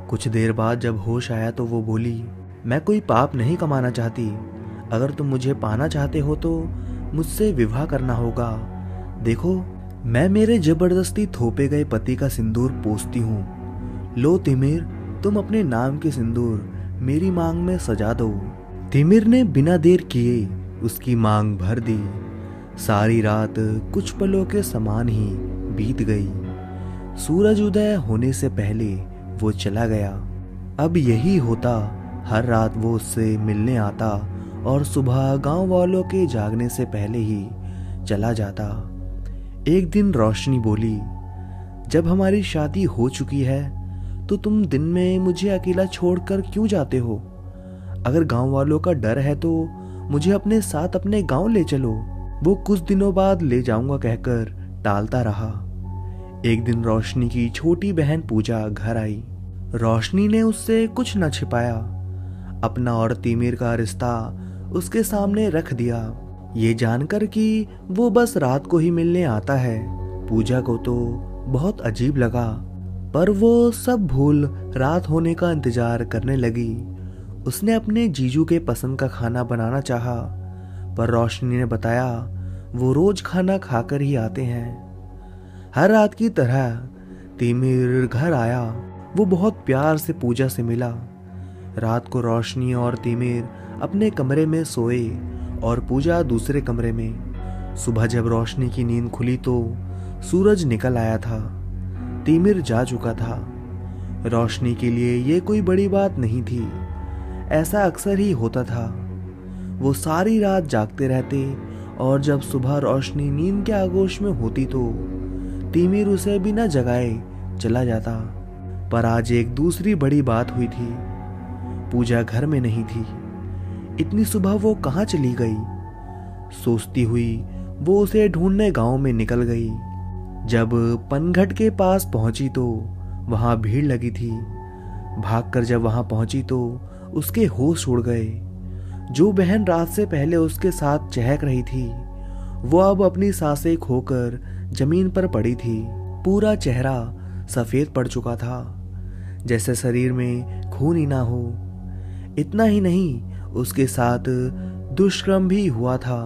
कुछ देर बाद जब होश आया तो वो बोली, मैं कोई पाप नहीं कमाना चाहती। अगर तुम मुझे पाना चाहते हो तो मुझसे विवाह करना होगा। देखो, मैं मेरे जबरदस्ती थोपे गए पति का सिंदूर पोंछती हूँ। लो तिमिर, तुम अपने नाम के सिंदूर मेरी मांग में सजा दो। तिमिर ने बिना देर किए उसकी मांग भर दी। सारी रात कुछ पलों के समान ही बीत गई। सूरज उदय होने से पहले वो चला गया। अब यही होता, हर रात वो उससे मिलने आता और सुबह गांव वालों के जागने से पहले ही चला जाता। एक दिन रोशनी बोली, जब हमारी शादी हो चुकी है तो तुम दिन में मुझे अकेला छोड़कर क्यों जाते हो? अगर गांव वालों का डर है तो मुझे अपने साथ अपने गांव ले चलो। वो कुछ दिनों बाद ले जाऊंगा कहकर टालता रहा। एक दिन रोशनी की छोटी बहन पूजा घर आई। रोशनी ने उससे कुछ न छिपाया, अपना और तिमिर का रिश्ता उसके सामने रख दिया, ये जानकर कि वो बस रात को ही मिलने आता है। पूजा को तो बहुत अजीब लगा, पर वो सब भूल रात होने का इंतजार करने लगी। उसने अपने जीजू के पसंद का खाना बनाना चाहा, पर रोशनी ने बताया वो रोज खाना खाकर ही आते हैं। हर रात की तरह तिमिर घर आया। वो बहुत प्यार से पूजा से मिला। रात को रोशनी और तिमिर अपने कमरे में सोए और पूजा दूसरे कमरे में। सुबह जब रोशनी की नींद खुली तो सूरज निकल आया था। तिमिर जा चुका था। रोशनी के लिए ये कोई बड़ी बात नहीं थी, ऐसा अक्सर ही होता था। वो सारी रात जागते रहते और जब सुबह रोशनी नींद के आगोश में होती तो तिमिर उसे बिना जगाए चला जाता। पर आज एक दूसरी बड़ी बात हुई थी। पूजा घर में नहीं थी। इतनी सुबह वो कहाँ चली गई? सोचती हुई वो उसे ढूंढने गांव में निकल गई। जब पनघट के पास पहुंची तो वहां भीड़ लगी थी। भागकर जब वहां पहुंची तो उसके होश उड़ गए। जो बहन रात से पहले उसके साथ चहक रही थी वो अब अपनी सांसें खोकर जमीन पर पड़ी थी। पूरा चेहरा सफेद पड़ चुका था, जैसे शरीर में खून ही ना हो। इतना ही नहीं, उसके साथ दुष्कर्म भी हुआ था।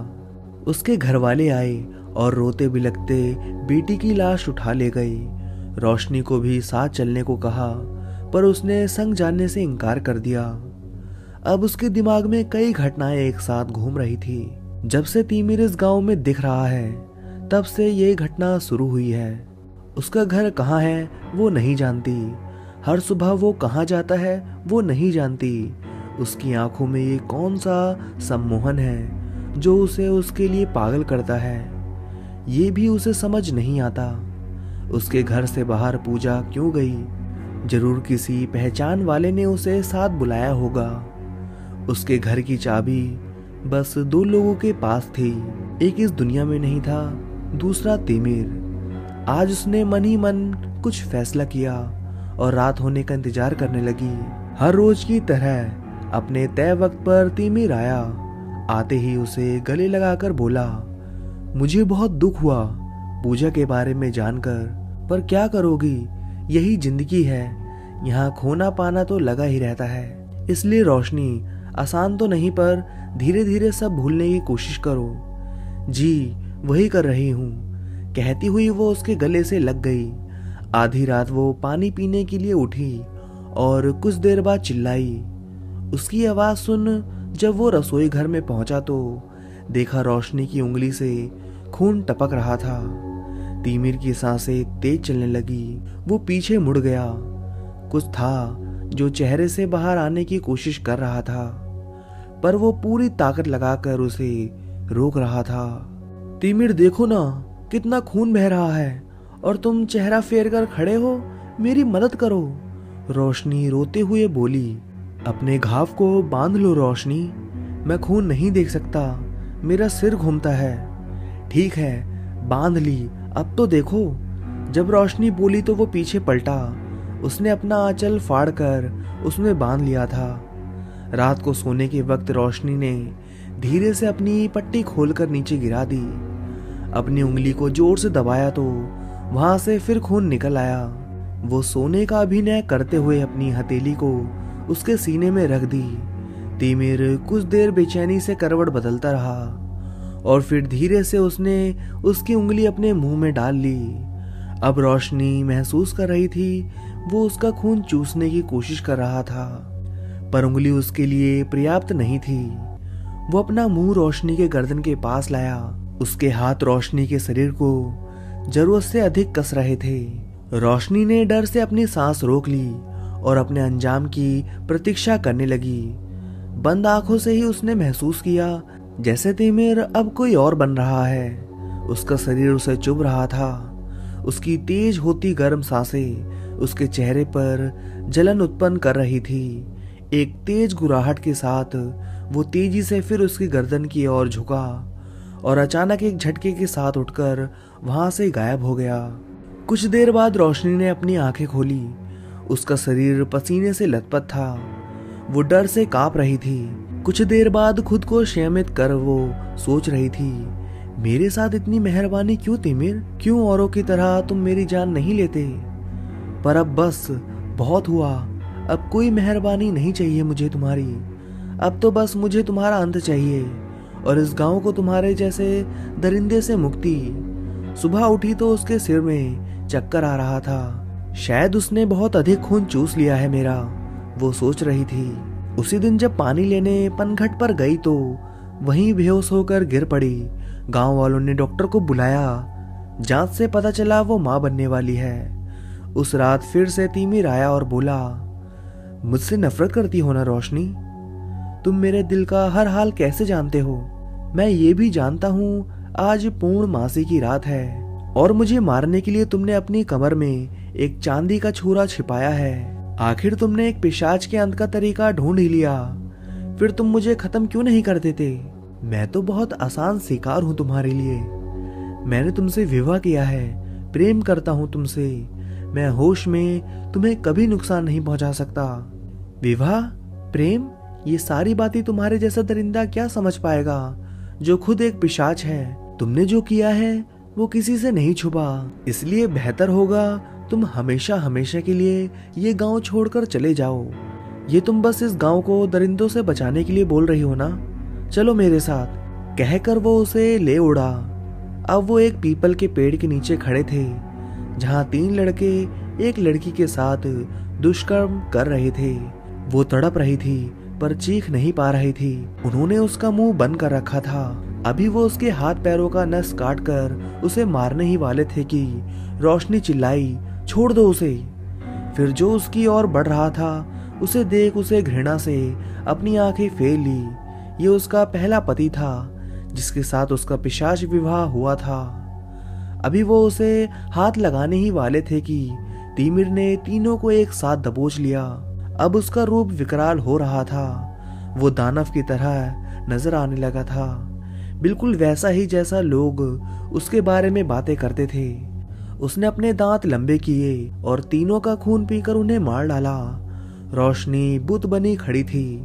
उसके घर वाले आए और रोते बिलखते बेटी की लाश उठा ले गए। रोशनी को भी साथ चलने को कहा, पर उसने संग जाने से इनकार कर दिया। अब उसके दिमाग में कई घटनाएं एक साथ घूम रही थी। जब से तिमिर इस गांव में दिख रहा है तब से ये घटना शुरू हुई है। उसका घर कहाँ है वो नहीं जानती। हर सुबह वो कहाँ जाता है वो नहीं जानती। उसकी आंखों में ये कौन सा सम्मोहन है जो उसे उसके लिए पागल करता है, ये भी उसे समझ नहीं आता। उसके घर से बाहर पूजा क्यों गई? जरूर किसी पहचान वाले ने उसे साथ बुलाया होगा। उसके घर की चाबी बस 2 लोगों के पास थी, एक इस दुनिया में नहीं था, दूसरा तिमिर। आज उसने मन ही मन कुछ फैसला किया और रात होने का इंतजार करने लगी। हर रोज की तरह अपने तय वक्त पर तिमिर आया। आते ही उसे गले लगाकर बोला, मुझे बहुत दुख हुआ पूजा के बारे में जानकर, पर क्या करोगी, यही जिंदगी है, यहाँ खोना पाना तो लगा ही रहता है। इसलिए रोशनी, आसान तो नहीं पर धीरे धीरे सब भूलने की कोशिश करो। जी वही कर रही हूँ, कहती हुई वो उसके गले से लग गई। आधी रात वो पानी पीने के लिए उठी और कुछ देर बाद चिल्लाई। उसकी आवाज सुन जब वो रसोई घर में पहुंचा तो देखा रोशनी की उंगली से खून टपक रहा था। तिमिर की सांसें तेज चलने लगी। वो पीछे मुड़ गया। कुछ था जो चेहरे से बाहर आने की कोशिश कर रहा था, पर वो पूरी ताकत लगाकर उसे रोक रहा था। तिमिर, देखो ना, कितना खून बह रहा है और तुम चेहरा फेर कर खड़े हो। मेरी मदद करो। रोशनी रोते हुए बोली। अपने घाव को बांध लो रोशनी, मैं खून नहीं देख सकता, मेरा सिर घूमता है। ठीक है, बांध ली, अब तो देखो। जब रोशनी बोली तो वो पीछे पलटा। उसने अपना आंचल फाड़ कर उसमें बांध लिया था। रात को सोने के वक्त रोशनी ने धीरे से अपनी पट्टी खोलकर नीचे गिरा दी। अपनी उंगली को जोर से दबाया तो वहां से फिर खून निकल आया। वो सोने का अभिनय करते हुए अपनी हथेली को उसके सीने में रख दी। तिमिर कुछ देर बेचैनी से करवट बदलता रहा और फिर धीरे से उसने उसकी उंगली अपने मुंह में डाल ली। अब रोशनी महसूस कर रही थी वो उसका खून चूसने की कोशिश कर रहा था, पर उंगली उसके लिए पर्याप्त नहीं थी। वो अपना मुंह रोशनी के गर्दन के पास लाया। उसके हाथ रोशनी के शरीर को जरूरत से अधिक कस रहे थे। रोशनी ने डर से अपनी सांस रोक ली और अपने अंजाम की प्रतीक्षा करने लगी। बंद आंखों से ही उसने महसूस किया जैसे तिमिर अब कोई और बन रहा है। उसका शरीर उसे चुभ रहा था। उसकी तेज होती गर्म सांसें उसके चेहरे पर जलन उत्पन्न कर रही थी। एक तेज गुराहट के साथ वो तेजी से फिर उसकी गर्दन की ओर झुका और अचानक एक झटके के साथ उठकर वहां से गायब हो गया। कुछ देर बाद रोशनी ने अपनी आंखें खोली। उसका शरीर पसीने से लथपथ था। वो डर से कांप रही थी। कुछ देर बाद खुद को संयमित कर वो सोच रही थी, मेरे साथ इतनी मेहरबानी क्यों तिमिर? क्यों औरों की तरह तुम मेरी जान नहीं लेते? पर अब बस बहुत हुआ। अब कोई मेहरबानी नहीं चाहिए मुझे तुम्हारी। अब तो बस मुझे तुम्हारा अंत चाहिए और इस गांव को तुम्हारे जैसे दरिंदे से मुक्ति। सुबह उठी तो उसके सिर में चक्कर आ रहा था। शायद उसने बहुत अधिक खून चूस लिया है मेरा, वो सोच रही थी। उसी दिन जब पानी लेने पनघट पर गई तो वहीं बेहोश होकर गिर पड़ी। गांव वालों ने डॉक्टर को बुलाया। जांच से पता चला वो मां बनने वाली है। उस रात फिर से तिमिर आया और बोला, मुझसे नफरत करती हो ना रोशनी? तुम मेरे दिल का हर हाल कैसे जानते हो? मैं ये भी जानता हूँ आज पूर्णमासी की रात है और मुझे मारने के लिए तुमने अपनी कमर में एक चांदी का छुरा छिपाया है। आखिर तुमने एक पिशाच के अंत का तरीका ढूंढ ही लिया। फिर तुम मुझे खत्म क्यों नहीं कर देते? मैं तो बहुत आसान शिकार हूँ तुम्हारे लिए। मैंने तुमसे विवाह किया है, प्रेम करता हूँ तुमसे। मैं होश में तुम्हें कभी नुकसान नहीं पहुंचा सकता। विवाह, प्रेम, ये सारी बातें तुम्हारे जैसा दरिंदा क्या समझ पाएगा जो खुद एक पिशाच है। तुमने जो किया है वो किसी से नहीं छुपा, इसलिए बेहतर होगा तुम हमेशा हमेशा के लिए ये गांव छोड़कर चले जाओ। ये तुम बस इस गांव को दरिंदों से बचाने के लिए बोल रही हो ना? चलो मेरे साथ, कहकर वो उसे ले उड़ा। अब वो एक पीपल के पेड़ के नीचे खड़े थे जहां 3 लड़के एक लड़की के साथ दुष्कर्म कर रहे थे। वो तड़प रही थी पर चीख नहीं पा रही थी। उन्होंने उसका मुंह बंद कर रखा था। अभी वो उसके हाथ पैरों का नस काट कर उसे मारने ही वाले थे कि रोशनी चिल्लाई, छोड़ दो उसे। फिर जो उसकी ओर बढ़ रहा था उसे देख उसे घृणा से अपनी आंखें फेर ली। ये उसका पहला पति था जिसके साथ उसका पिशाच विवाह हुआ था। अभी वो उसे हाथ लगाने ही वाले थे कि तिमिर ने तीनों को एक साथ दबोच लिया। अब उसका रूप विकराल हो रहा था। वो दानव की तरह नजर आने लगा था, बिल्कुल वैसा ही जैसा लोग उसके बारे में बातें करते थे। उसने अपने दांत लंबे किए और तीनों का खून पीकर उन्हें मार डाला। रोशनी बुत बनी खड़ी थी,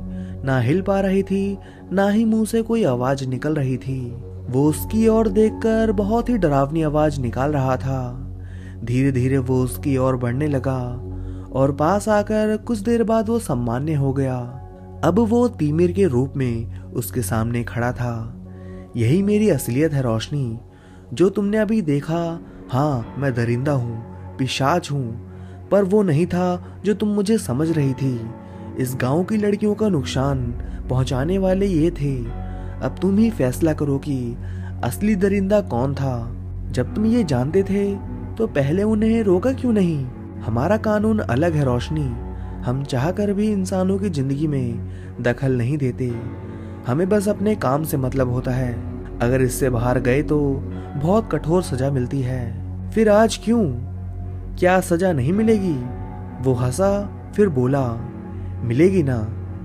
ना हिल पा रही थी, ना ही मुंह से कोई आवाज निकल रही थी। वो उसकी ओर देखकर बहुत ही डरावनी आवाज निकाल रहा था। धीरे धीरे वो उसकी ओर बढ़ने लगा और पास आकर कुछ देर बाद वो सामान्य हो गया। अब वो तिमिर के रूप में उसके सामने खड़ा था। यही मेरी असलियत है रोशनी, जो तुमने अभी देखा। हाँ, मैं दरिंदा हूँ, पिशाच हूँ, पर वो नहीं था जो तुम मुझे समझ रही थी। इस गांव की लड़कियों का नुकसान पहुंचाने वाले ये थे। अब तुम ही फैसला करो कि असली दरिंदा कौन था। जब तुम ये जानते थे तो पहले उन्हें रोका क्यों नहीं? हमारा कानून अलग है रोशनी। हम चाहकर भी इंसानों की जिंदगी में दखल नहीं देते। हमें बस अपने काम से मतलब होता है। अगर इससे बाहर गए तो बहुत कठोर सजा मिलती है। फिर आज क्यों? क्या सजा नहीं मिलेगी? वो हंसा, फिर बोला, मिलेगी ना,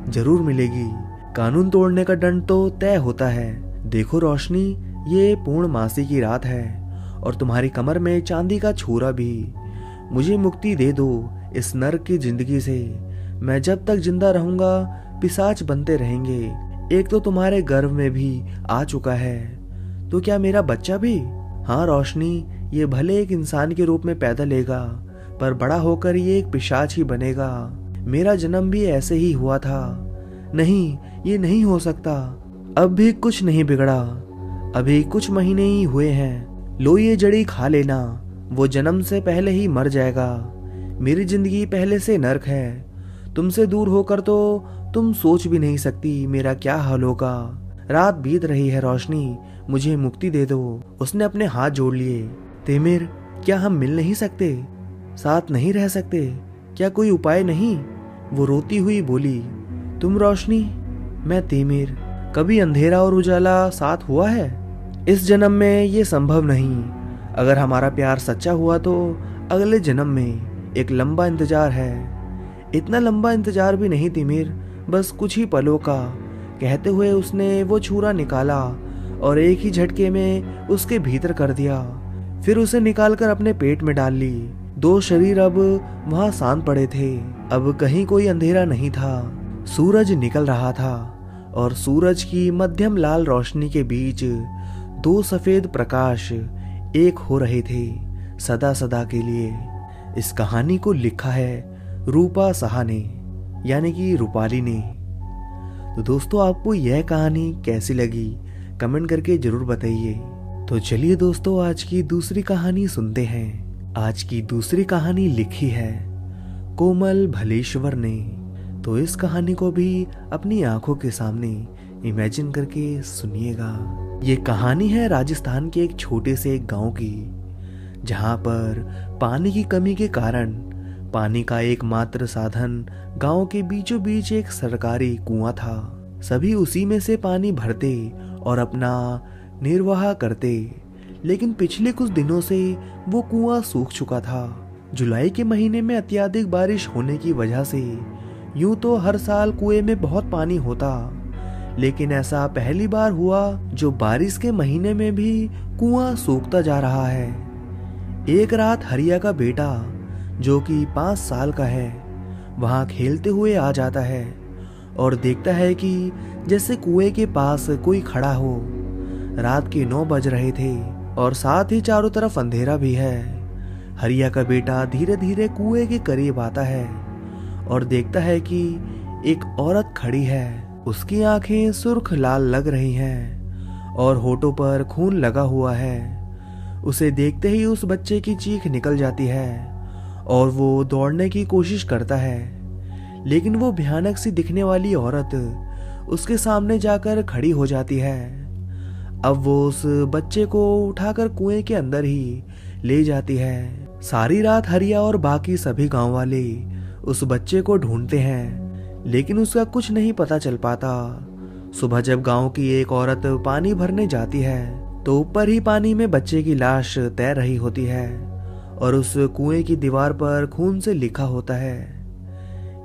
जरूर मिलेगी। कानून तोड़ने का दंड तो तय होता है। देखो रोशनी, ये पूर्णमासी की रात है और तुम्हारी कमर में चांदी का छुरा भी। मुझे मुक्ति दे दो इस नर्क की जिंदगी से। मैं जब तक जिंदा रहूंगा पिशाच बनते रहेंगे। एक तो तुम्हारे गर्भ में भी आ चुका है, तो क्या मेरा बच्चा भी? हाँ रोशनी, ये भले एक इंसान के रूप में पैदा लेगा, पर बड़ा होकर ये एक पिशाच ही बनेगा। मेरा जन्म भी ऐसे ही हुआ था। नहीं, ये नहीं हो सकता। अब भी कुछ नहीं बिगड़ा। अभी कुछ महीने ही हुए हैं। लो ये जड़ी खा लेना, वो जन्म से पहले ही मर जाएगा। मेरी जिंदगी पहले से नर्क है। तुमसे दूर होकर तो तुम सोच भी नहीं सकती मेरा क्या हाल होगा। रात बीत रही है रोशनी, मुझे मुक्ति दे दो। उसने अपने हाथ जोड़ लिए। तेमिर, क्या हम मिल नहीं सकते? साथ नहीं रह सकते? क्या कोई उपाय नहीं? वो रोती हुई बोली। तुम रोशनी, मैं तेमिर। कभी अंधेरा और उजाला साथ हुआ है? इस जन्म में ये संभव नहीं। अगर हमारा प्यार सच्चा हुआ तो अगले जन्म में एक लंबा इंतजार है। इतना लंबा इंतजार भी नहीं तिमिर, बस कुछ ही पलों का। कहते हुए उसने वो छुरा निकाला और एक ही झटके में उसके भीतर कर दिया। फिर उसे निकालकर अपने पेट में डाल ली। दो शरीर अब वहां शांत पड़े थे। अब कहीं कोई अंधेरा नहीं था। सूरज निकल रहा था और सूरज की मध्यम लाल रोशनी के बीच दो सफेद प्रकाश एक हो रहे थे, सदा सदा के लिए। इस कहानी को लिखा है रूपा साहा ने, यानी कि रूपाली ने। तो दोस्तों, आपको यह कहानी कैसी लगी कमेंट करके जरूर बताइए। तो चलिए दोस्तों, आज की दूसरी कहानी सुनते हैं। आज की दूसरी कहानी लिखी है कोमल भलेश्वर ने। तो इस कहानी को भी अपनी आंखों के सामने इमेजिन करके सुनिएगा। ये कहानी है राजस्थान के एक छोटे से गांव की, जहां पर पानी की कमी के कारण पानी का एकमात्र साधन गांव के बीचों बीच एक सरकारी कुआं था। सभी उसी में से पानी भरते और अपना निर्वाह करते, लेकिन पिछले कुछ दिनों से वो कुआं सूख चुका था। जुलाई के महीने में अत्यधिक बारिश होने की वजह से यूं तो हर साल कुएं में बहुत पानी होता, लेकिन ऐसा पहली बार हुआ जो बारिश के महीने में भी कुआं सूखता जा रहा है। एक रात हरिया का बेटा, जो कि 5 साल का है, वहां खेलते हुए आ जाता है और देखता है कि जैसे कुएं के पास कोई खड़ा हो। रात के 9 बज रहे थे और साथ ही चारों तरफ अंधेरा भी है। हरिया का बेटा धीरे धीरे कुएं के करीब आता है और देखता है कि एक औरत खड़ी है। उसकी आंखें सुर्ख लाल लग रही हैं और होठों पर खून लगा हुआ है। उसे देखते ही उस बच्चे की चीख निकल जाती है और वो दौड़ने की कोशिश करता है, लेकिन वो भयानक सी दिखने वाली औरत उसके सामने जाकर खड़ी हो जाती है। अब वो उस बच्चे को उठाकर कुएं के अंदर ही ले जाती है। सारी रात हरिया और बाकी सभी गांव वाले उस बच्चे को ढूंढते हैं, लेकिन उसका कुछ नहीं पता चल पाता। सुबह जब गांव की एक औरत पानी भरने जाती है तो ऊपर ही पानी में बच्चे की लाश तैर रही होती है और उस कुएं की दीवार पर खून से लिखा होता है,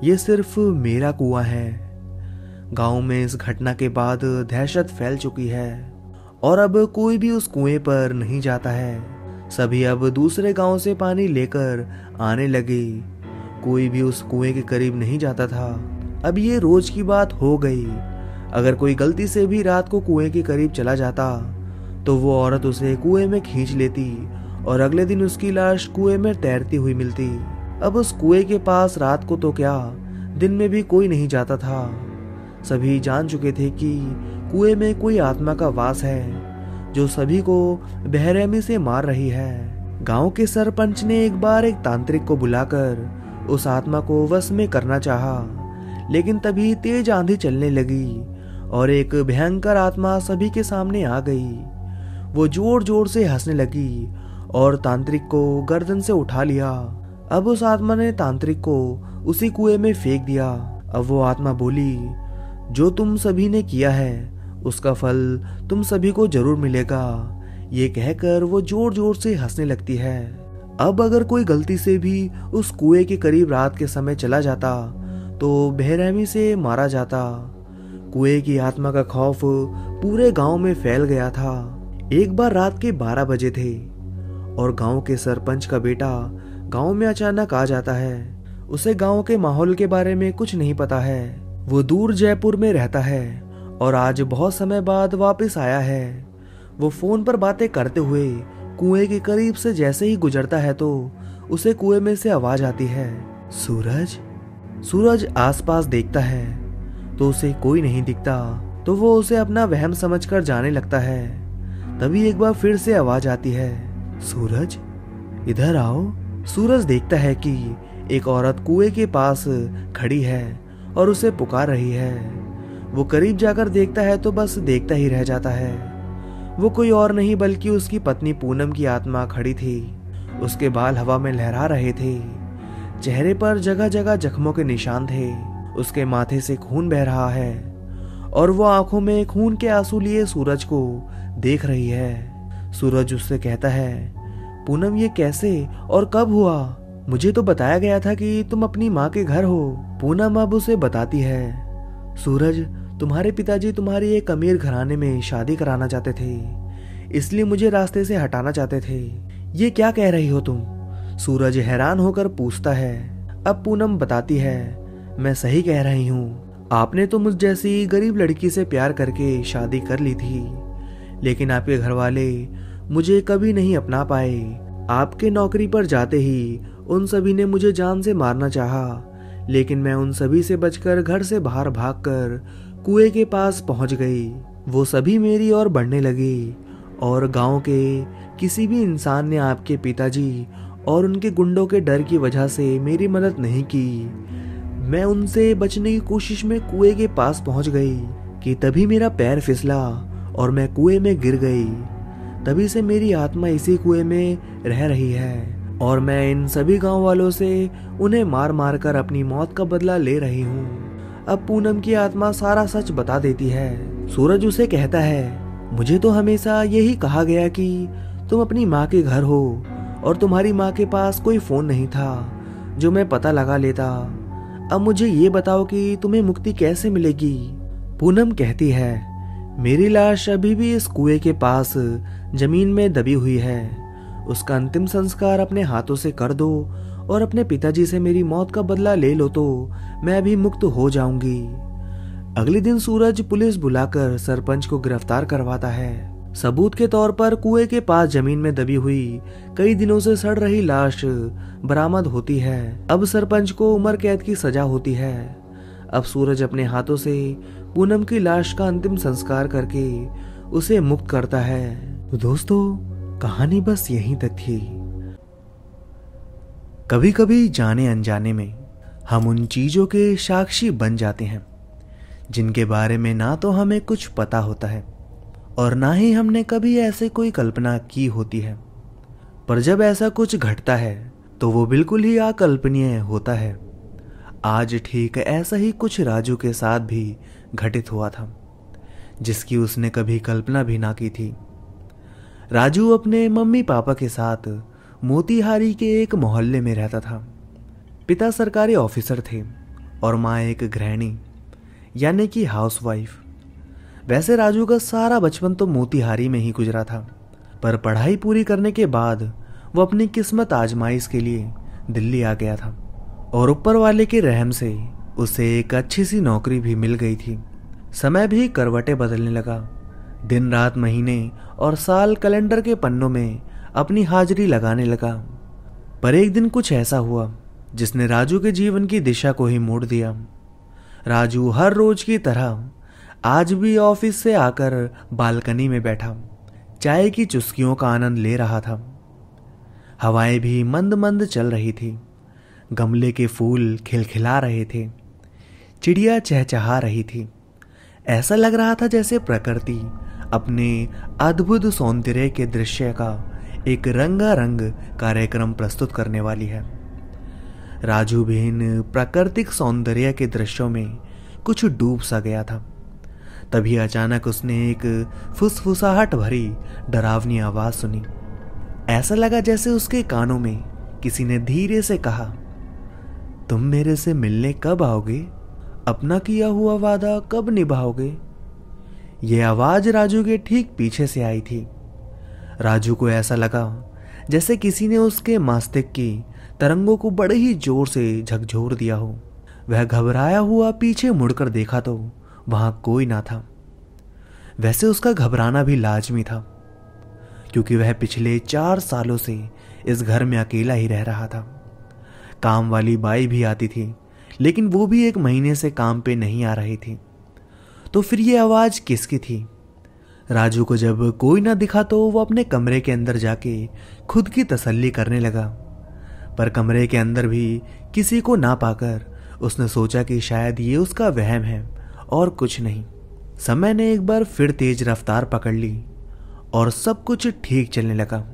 ये सिर्फ मेरा कुआं है। गांव में इस घटना के बाद दहशत फैल चुकी है और अब कोई भी उस कुएं पर नहीं जाता है। सभी अब दूसरे गांव से पानी लेकर आने लगे। कोई भी उस कुएं के करीब नहीं जाता था। अब ये रोज की बात हो गई। अगर कोई गलती से भी रात को कुएं के करीब चला जाता तो वो औरत उसे कुएं में खींच लेती और अगले दिन उसकी लाश कुएं में तैरती हुई मिलती। अब उस कुएं के पास रात को तो क्या, दिन में भी कोई नहीं जाता था। सभी जान चुके थे कि कुएं में कोई आत्मा का वास है जो सभी को बेरहमी से मार रही है। गांव के सरपंच ने एक बार एक तांत्रिक को बुलाकर उस आत्मा को वश में करना चाहा, लेकिन तभी तेज आंधी चलने लगी और एक भयंकर आत्मा सभी के सामने आ गई। वो जोर जोर से हंसने लगी और तांत्रिक को गर्दन से उठा लिया। अब उस आत्मा ने तांत्रिक को उसी कुएं में फेंक दिया। अब वो आत्मा बोली, जो तुम सभी ने किया है उसका फल तुम सभी को जरूर मिलेगा। ये कहकर वो जोर जोर से हंसने लगती है। अब अगर कोई गलती से भी उस कुएं के करीब रात के समय चला जाता तो बेरहमी से मारा जाता। कुएं की आत्मा का खौफ पूरे गांव में फैल गया था। एक बार रात के 12 बजे थे और गांव के सरपंच का बेटा गांव में अचानक आ जाता है। उसे गांव के माहौल के बारे में कुछ नहीं पता है। वो दूर जयपुर में रहता है और आज बहुत समय बाद वापस आया है। वो फोन पर बातें करते हुए कुएं के करीब से जैसे ही गुजरता है तो उसे कुएं में से आवाज आती है, सूरज। सूरज आसपास देखता है तो उसे कोई नहीं दिखता, तो वो उसे अपना वहम समझकर जाने लगता है। तभी एक बार फिर से आवाज आती है, सूरज इधर आओ। सूरज देखता है कि एक औरत कुएं के पास खड़ी है और उसे पुकार रही है। वो करीब जाकर देखता है तो बस देखता ही रह जाता है। वो कोई और नहीं बल्कि उसकी पत्नी पूनम की आत्मा खड़ी थी। उसके बाल हवा में लहरा रहे थे, चेहरे पर जगह जगह जख्मों के निशान थे। उसके माथे से खून बह रहा है और वो आंखों में खून के आंसू लिए सूरज को देख रही है। सूरज उससे कहता है, पूनम ये कैसे और कब हुआ? मुझे तो बताया गया था कि तुम अपनी माँ के घर हो। पूनम अब उसे बताती है, सूरज तुम्हारे पिताजी तुम्हारी एक अमीर घराने में शादी कराना चाहते थे, इसलिए मुझे रास्ते से हटाना चाहते थे। ये क्या कह रही हो तुम? सूरज हैरान होकर पूछता है। अब पूनम बताती है, मैं सही कह रही हूँ। आपने तो मुझ जैसी गरीब लड़की से प्यार करके शादी कर ली थी, लेकिन आपके घर वाले मुझे कभी नहीं अपना पाए। आपके नौकरी पर जाते ही उन सभी ने मुझे जान से मारना चाहा, लेकिन मैं उन सभी से बचकर घर से बाहर भागकर कुएं के पास पहुंच गई। वो सभी मेरी ओर बढ़ने लगे और गांव के किसी भी इंसान ने आपके पिताजी और उनके गुंडों के डर की वजह से मेरी मदद नहीं की। मैं उनसे बचने की कोशिश में कुएं के पास पहुंच गई कि तभी मेरा पैर फिसला और मैं कुएं में गिर गई। तभी से मेरी आत्मा इसी कुएं में रह रही है और मैं इन सभी गांव वालों से उन्हें मार मार कर अपनी मौत का बदला ले रही हूँ। अब पूनम की आत्मा सारा सच बता देती है। सूरज उसे कहता है, मुझे तो हमेशा यही कहा गया कि तुम अपनी माँ के घर हो और तुम्हारी माँ के पास कोई फोन नहीं था जो मैं पता लगा लेता। अब मुझे ये बताओ कि तुम्हें मुक्ति कैसे मिलेगी? पूनम कहती है, मेरी लाश अभी भी इस कुएं के पास जमीन में दबी हुई है। उसका अंतिम संस्कार अपने हाथों से कर दो और अपने पिताजी से मेरी मौत का बदला ले लो तो मैं भी मुक्त हो जाऊंगी। अगले दिन सूरज पुलिस बुलाकर सरपंच को गिरफ्तार करवाता है। सबूत के तौर पर कुएं के पास जमीन में दबी हुई कई दिनों से सड़ रही लाश बरामद होती है। अब सरपंच को उम्र कैद की सजा होती है। अब सूरज अपने हाथों से पूनम की लाश का अंतिम संस्कार करके उसे मुक्त करता है। तो दोस्तों, कहानी बस यहीं तक थी। कभी कभी जाने अनजाने में हम उन चीजों के साक्षी बन जाते हैं जिनके बारे में ना तो हमें कुछ पता होता है और ना ही हमने कभी ऐसे कोई कल्पना की होती है। पर जब ऐसा कुछ घटता है तो वो बिल्कुल ही अकल्पनीय होता है। आज ठीक ऐसा ही कुछ राजू के साथ भी घटित हुआ था, जिसकी उसने कभी कल्पना भी ना की थी। राजू अपने मम्मी पापा के साथ मोतीहारी के एक मोहल्ले में रहता था। पिता सरकारी ऑफिसर थे और माँ एक गृहिणी यानी कि हाउसवाइफ। वैसे राजू का सारा बचपन तो मोतीहारी में ही गुजरा था, पर पढ़ाई पूरी करने के बाद वो अपनी किस्मत आजमाइश के लिए दिल्ली आ गया था और ऊपर वाले के रहम से उसे एक अच्छी सी नौकरी भी मिल गई थी। समय भी करवटें बदलने लगा। दिन रात महीने और साल कैलेंडर के पन्नों में अपनी हाजिरी लगाने लगा। पर एक दिन कुछ ऐसा हुआ जिसने राजू के जीवन की दिशा को ही मोड़ दिया। राजू हर रोज की तरह आज भी ऑफिस से आकर बालकनी में बैठा चाय की चुस्कियों का आनंद ले रहा था। हवाएं भी मंद मंद चल रही थी, गमले के फूल खिलखिला रहे थे, चिड़िया चहचहा रही थी। ऐसा लग रहा था जैसे प्रकृति अपने अद्भुत सौंदर्य के दृश्य का एक रंगारंग कार्यक्रम प्रस्तुत करने वाली है। राजू भी इन प्राकृतिक सौंदर्य के दृश्यों में कुछ डूब सा गया था। तभी अचानक उसने एक फुसफुसाहट भरी डरावनी आवाज सुनी। ऐसा लगा जैसे उसके कानों में किसी ने धीरे से कहा, तुम मेरे से मिलने कब आओगे? अपना किया हुआ वादा कब निभाओगे? यह आवाज राजू के ठीक पीछे से आई थी। राजू को ऐसा लगा जैसे किसी ने उसके मस्तिष्क की तरंगों को बड़े ही जोर से झकझोर दिया हो। वह घबराया हुआ पीछे मुड़कर देखा तो वहां कोई ना था। वैसे उसका घबराना भी लाजमी था, क्योंकि वह पिछले 4 सालों से इस घर में अकेला ही रह रहा था। काम वाली बाई भी आती थी, लेकिन वो भी 1 महीने से काम पे नहीं आ रही थी। तो फिर ये आवाज किसकी थी? राजू को जब कोई ना दिखा तो वो अपने कमरे के अंदर जाके खुद की तसल्ली करने लगा। पर कमरे के अंदर भी किसी को ना पाकर उसने सोचा कि शायद ये उसका वहम है और कुछ नहीं। समय ने एक बार फिर तेज रफ्तार पकड़ ली और सब कुछ ठीक चलने लगा।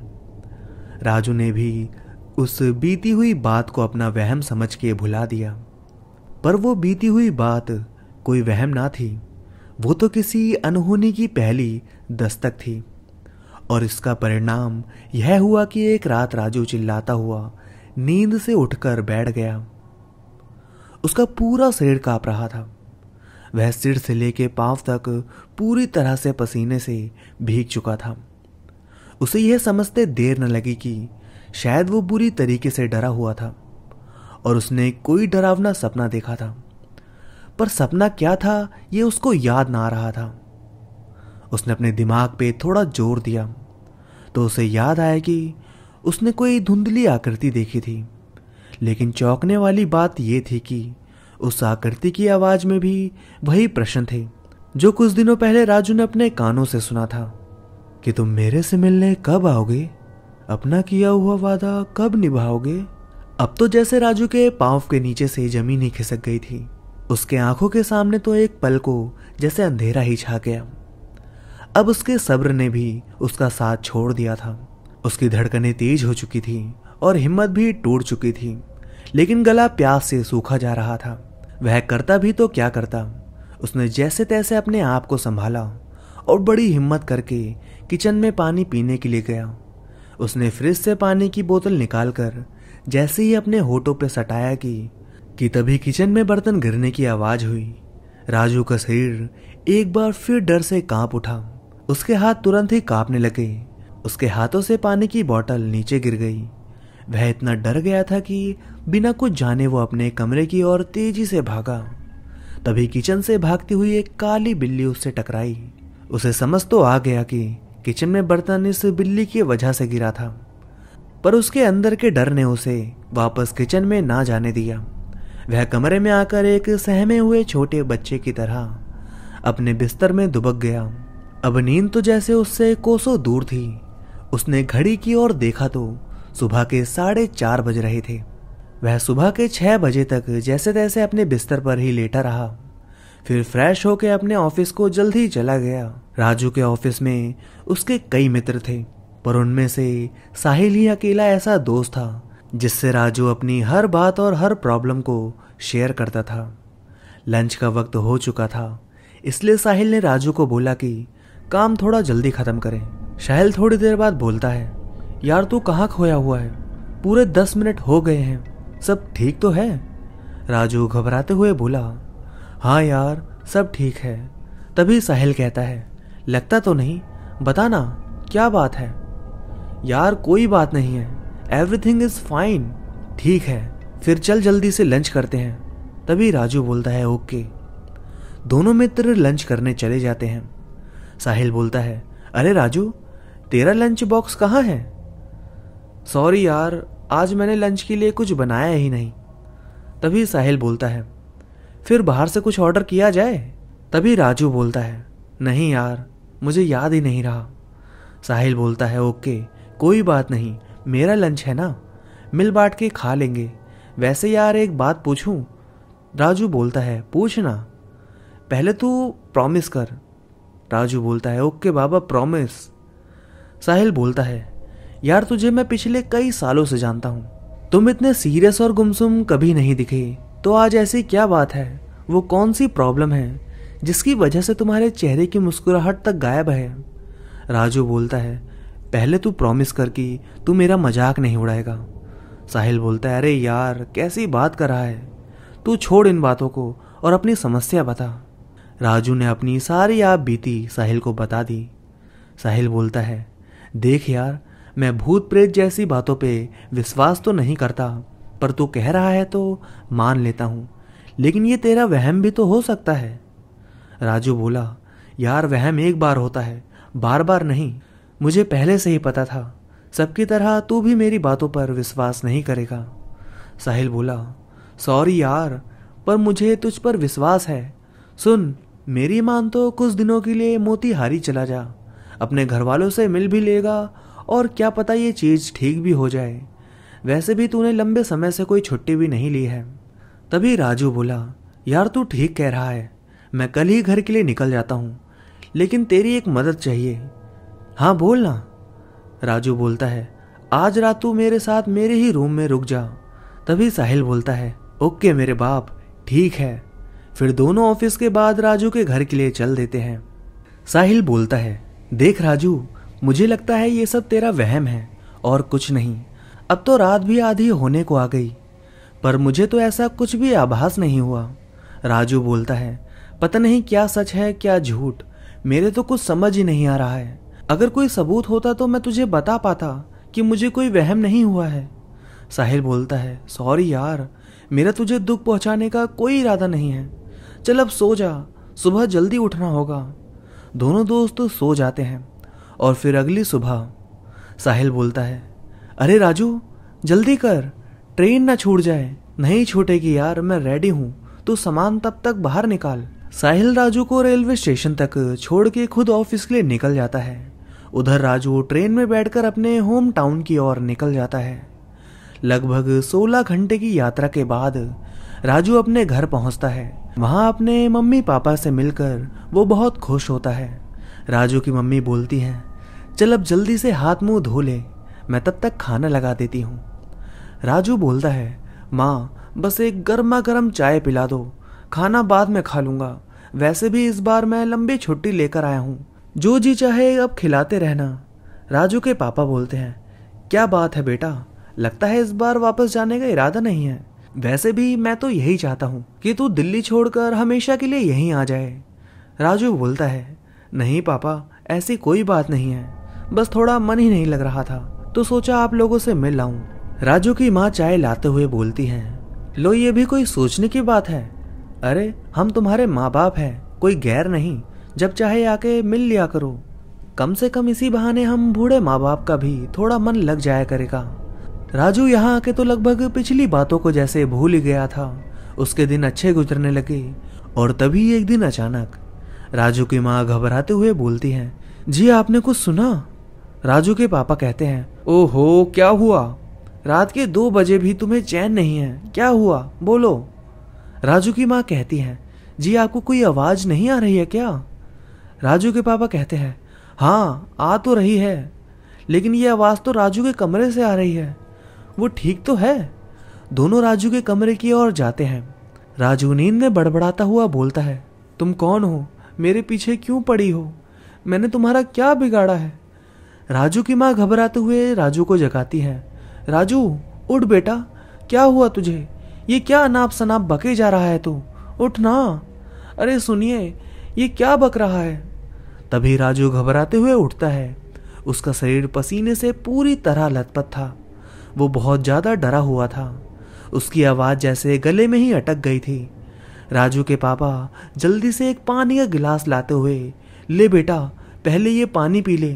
राजू ने भी उस बीती हुई बात को अपना वहम समझ के भुला दिया। पर वो बीती हुई बात कोई वहम ना थी, वो तो किसी अनहोनी की पहली दस्तक थी। और इसका परिणाम यह हुआ कि एक रात राजू चिल्लाता हुआ नींद से उठकर बैठ गया। उसका पूरा शरीर कांप रहा था। वह सिर से लेके पांव तक पूरी तरह से पसीने से भीग चुका था। उसे यह समझते देर न लगी कि शायद वो बुरी तरीके से डरा हुआ था और उसने कोई डरावना सपना देखा था। पर सपना क्या था ये उसको याद ना आ रहा था। उसने अपने दिमाग पे थोड़ा जोर दिया तो उसे याद आया कि उसने कोई धुंधली आकृति देखी थी। लेकिन चौंकने वाली बात यह थी कि उस आकृति की आवाज में भी वही प्रश्न थे जो कुछ दिनों पहले राजू ने अपने कानों से सुना था कि तुम मेरे से मिलने कब आओगे? अपना किया हुआ वादा कब निभाओगे? अब तो जैसे राजू के पांव के नीचे से जमीन ही खिसक गई थी। उसके आंखों के सामने तो एक पल को जैसे अंधेरा ही छा गया। अब उसके सब्र ने भी उसका साथ छोड़ दिया था। उसकी धड़कनें तेज हो चुकी थी और हिम्मत भी टूट चुकी थी, लेकिन गला प्यास से सूखा जा रहा था। वह करता भी तो क्या करता। उसने जैसे तैसे अपने आप को संभाला और बड़ी हिम्मत करके किचन में पानी पीने के लिए गया। उसने फ्रिज से पानी की बोतल निकालकर जैसे ही अपने होठों पे सटाया कि तभी किचन में बर्तन गिरने की आवाज हुई। राजू का शरीर एक बार फिर डर से कांप उठा। उसके हाथ तुरंत ही कांपने लगे। उसके हाथों से पानी की बोतल नीचे गिर गई। वह इतना डर गया था कि बिना कुछ जाने वो अपने कमरे की ओर तेजी से भागा। तभी किचन से भागती हुई एक काली बिल्ली उससे टकराई। उसे समझ तो आ गया कि किचन में बर्तन इस बिल्ली की वजह से गिरा था, पर उसके अंदर के डर ने उसे वापस किचन में ना जाने दिया। वह कमरे में आकर एक सहमे हुए छोटे बच्चे की तरह अपने बिस्तर में दुबक गया। अब नींद तो जैसे उससे कोसों दूर थी। उसने घड़ी की ओर देखा तो सुबह के 4:30 बज रहे थे। वह सुबह के 6 बजे तक जैसे तैसे अपने बिस्तर पर ही लेटा रहा। फिर फ्रेश होकर अपने ऑफिस को जल्दी चला गया। राजू के ऑफिस में उसके कई मित्र थे, पर उनमें से साहिल ही अकेला ऐसा दोस्त था जिससे राजू अपनी हर बात और हर प्रॉब्लम को शेयर करता था। लंच का वक्त हो चुका था, इसलिए साहिल ने राजू को बोला कि काम थोड़ा जल्दी खत्म करें। साहिल थोड़ी देर बाद बोलता है, यार तू कहाँ खोया हुआ है? पूरे 10 मिनट हो गए हैं, सब ठीक तो है? राजू घबराते हुए बोला, हाँ यार सब ठीक है। तभी साहिल कहता है, लगता तो नहीं, बताना क्या बात है? यार कोई बात नहीं है, एवरीथिंग इज फाइन। ठीक है, फिर चल जल्दी से लंच करते हैं। तभी राजू बोलता है, ओके। दोनों मित्र लंच करने चले जाते हैं। साहिल बोलता है, अरे राजू तेरा लंच बॉक्स कहाँ है? सॉरी यार, आज मैंने लंच के लिए कुछ बनाया ही नहीं। तभी साहिल बोलता है, फिर बाहर से कुछ ऑर्डर किया जाए? तभी राजू बोलता है, नहीं यार मुझे याद ही नहीं रहा। साहिल बोलता है, ओके कोई बात नहीं, मेरा लंच है ना, मिल बांट के खा लेंगे। वैसे यार एक बात पूछूं? राजू बोलता है, पूछना, पहले तू प्रॉमिस कर राजू बोलता है ओके बाबा प्रॉमिस। साहिल बोलता है यार तुझे मैं पिछले कई सालों से जानता हूँ, तुम इतने सीरियस और गुमसुम कभी नहीं दिखे, तो आज ऐसी क्या बात है, वो कौन सी प्रॉब्लम है जिसकी वजह से तुम्हारे चेहरे की मुस्कुराहट तक गायब है। राजू बोलता है पहले तू प्रॉमिस कर कि तू मेरा मजाक नहीं उड़ाएगा। साहिल बोलता है अरे यार कैसी बात कर रहा है, तू छोड़ इन बातों को और अपनी समस्या बता। राजू ने अपनी सारी आप बीती साहिल को बता दी। साहिल बोलता है देख यार मैं भूत प्रेत जैसी बातों पे विश्वास तो नहीं करता, पर तू कह रहा है तो मान लेता हूँ, लेकिन ये तेरा वहम भी तो हो सकता है। राजू बोला यार वहम एक बार होता है, बार बार नहीं। मुझे पहले से ही पता था सबकी तरह तू भी मेरी बातों पर विश्वास नहीं करेगा। साहिल बोला सॉरी यार, पर मुझे तुझ पर विश्वास है। सुन मेरी मान तो कुछ दिनों के लिए मोतीहारी चला जा, अपने घर वालों से मिल भी लेगा और क्या पता ये चीज़ ठीक भी हो जाए। वैसे भी तूने लंबे समय से कोई छुट्टी भी नहीं ली है। तभी राजू बोला यार तू ठीक कह रहा है, मैं कल ही घर के लिए निकल जाता हूँ, लेकिन तेरी एक मदद चाहिए। हाँ बोल ना। राजू बोलता है आज रात तू मेरे साथ मेरे ही रूम में रुक जा। तभी साहिल बोलता है ओके मेरे बाप ठीक है। फिर दोनों ऑफिस के बाद राजू के घर के लिए चल देते हैं। साहिल बोलता है देख राजू, मुझे लगता है ये सब तेरा वहम है और कुछ नहीं। अब तो रात भी आधी होने को आ गई, पर मुझे तो ऐसा कुछ भी आभास नहीं हुआ। राजू बोलता है पता नहीं क्या सच है क्या झूठ, मेरे तो कुछ समझ ही नहीं आ रहा है। अगर कोई सबूत होता तो मैं तुझे बता पाता कि मुझे कोई वहम नहीं हुआ है। साहिल बोलता है सॉरी यार, मेरा तुझे दुख पहुंचाने का कोई इरादा नहीं है। चल अब सो जा, सुबह जल्दी उठना होगा। दोनों दोस्त तो सो जाते हैं और फिर अगली सुबह साहिल बोलता है अरे राजू जल्दी कर, ट्रेन ना छूट जाए। नहीं छूटेगी यार, मैं रेडी हूँ, तू सामान तब तक बाहर निकाल। साहिल राजू को रेलवे स्टेशन तक छोड़ के खुद ऑफिस के लिए निकल जाता है। उधर राजू ट्रेन में बैठकर अपने होम टाउन की ओर निकल जाता है। लगभग 16 घंटे की यात्रा के बाद राजू अपने घर पहुंचता है। वहां अपने मम्मी पापा से मिलकर वो बहुत खुश होता है। राजू की मम्मी बोलती हैं चल अब जल्दी से हाथ मुंह धो ले, मैं तब तक खाना लगा देती हूँ। राजू बोलता है माँ बस एक गर्मा गर्म चाय पिला दो, खाना बाद में खा लूंगा। वैसे भी इस बार मैं लंबी छुट्टी लेकर आया हूँ, जो जी चाहे अब खिलाते रहना। राजू के पापा बोलते हैं क्या बात है बेटा, लगता है इस बार वापस जाने का इरादा नहीं है। वैसे भी मैं तो यही चाहता हूँ कि तू दिल्ली छोड़कर हमेशा के लिए यहीं आ जाए। राजू बोलता है नहीं पापा ऐसी कोई बात नहीं है, बस थोड़ा मन ही नहीं लग रहा था तो सोचा आप लोगों से मिल लाऊं। राजू की माँ चाय लाते हुए बोलती हैं लो ये भी कोई सोचने की बात है, अरे हम तुम्हारे माँ बाप हैं, कोई गैर नहीं, जब चाहे आके मिल लिया करो। कम से कम इसी बहाने हम बूढ़े माँ बाप का भी थोड़ा मन लग जाया करेगा। राजू यहाँ आके तो लगभग पिछली बातों को जैसे भूल ही गया था। उसके दिन अच्छे गुजरने लगे और तभी एक दिन अचानक राजू की माँ घबराते हुए बोलती हैं जी आपने कुछ सुना? राजू के पापा कहते हैं ओहो क्या हुआ, रात के 2 बजे भी तुम्हें चैन नहीं है, क्या हुआ बोलो। राजू की माँ कहती है जी आपको कोई आवाज नहीं आ रही है क्या? राजू के पापा कहते हैं हाँ आ तो रही है, लेकिन ये आवाज तो राजू के कमरे से आ रही है, वो ठीक तो है। दोनों राजू के कमरे की ओर जाते हैं। राजू नींद में बड़बड़ाता हुआ बोलता है तुम कौन हो, मेरे पीछे क्यों पड़ी हो, मैंने तुम्हारा क्या बिगाड़ा है? राजू की माँ घबराते हुए राजू को जगाती है राजू उठ बेटा, क्या हुआ तुझे, ये क्या अनाप शनाप बके जा रहा है तू, उठ ना। अरे सुनिए ये क्या बक रहा है। तभी राजू घबराते हुए उठता है। उसका शरीर पसीने से पूरी तरह लथपथ था, वो बहुत ज्यादा डरा हुआ था। उसकी आवाज जैसे गले में ही अटक गई थी। राजू के पापा जल्दी से एक पानी का गिलास लाते हुए ले बेटा पहले ये पानी पी ले।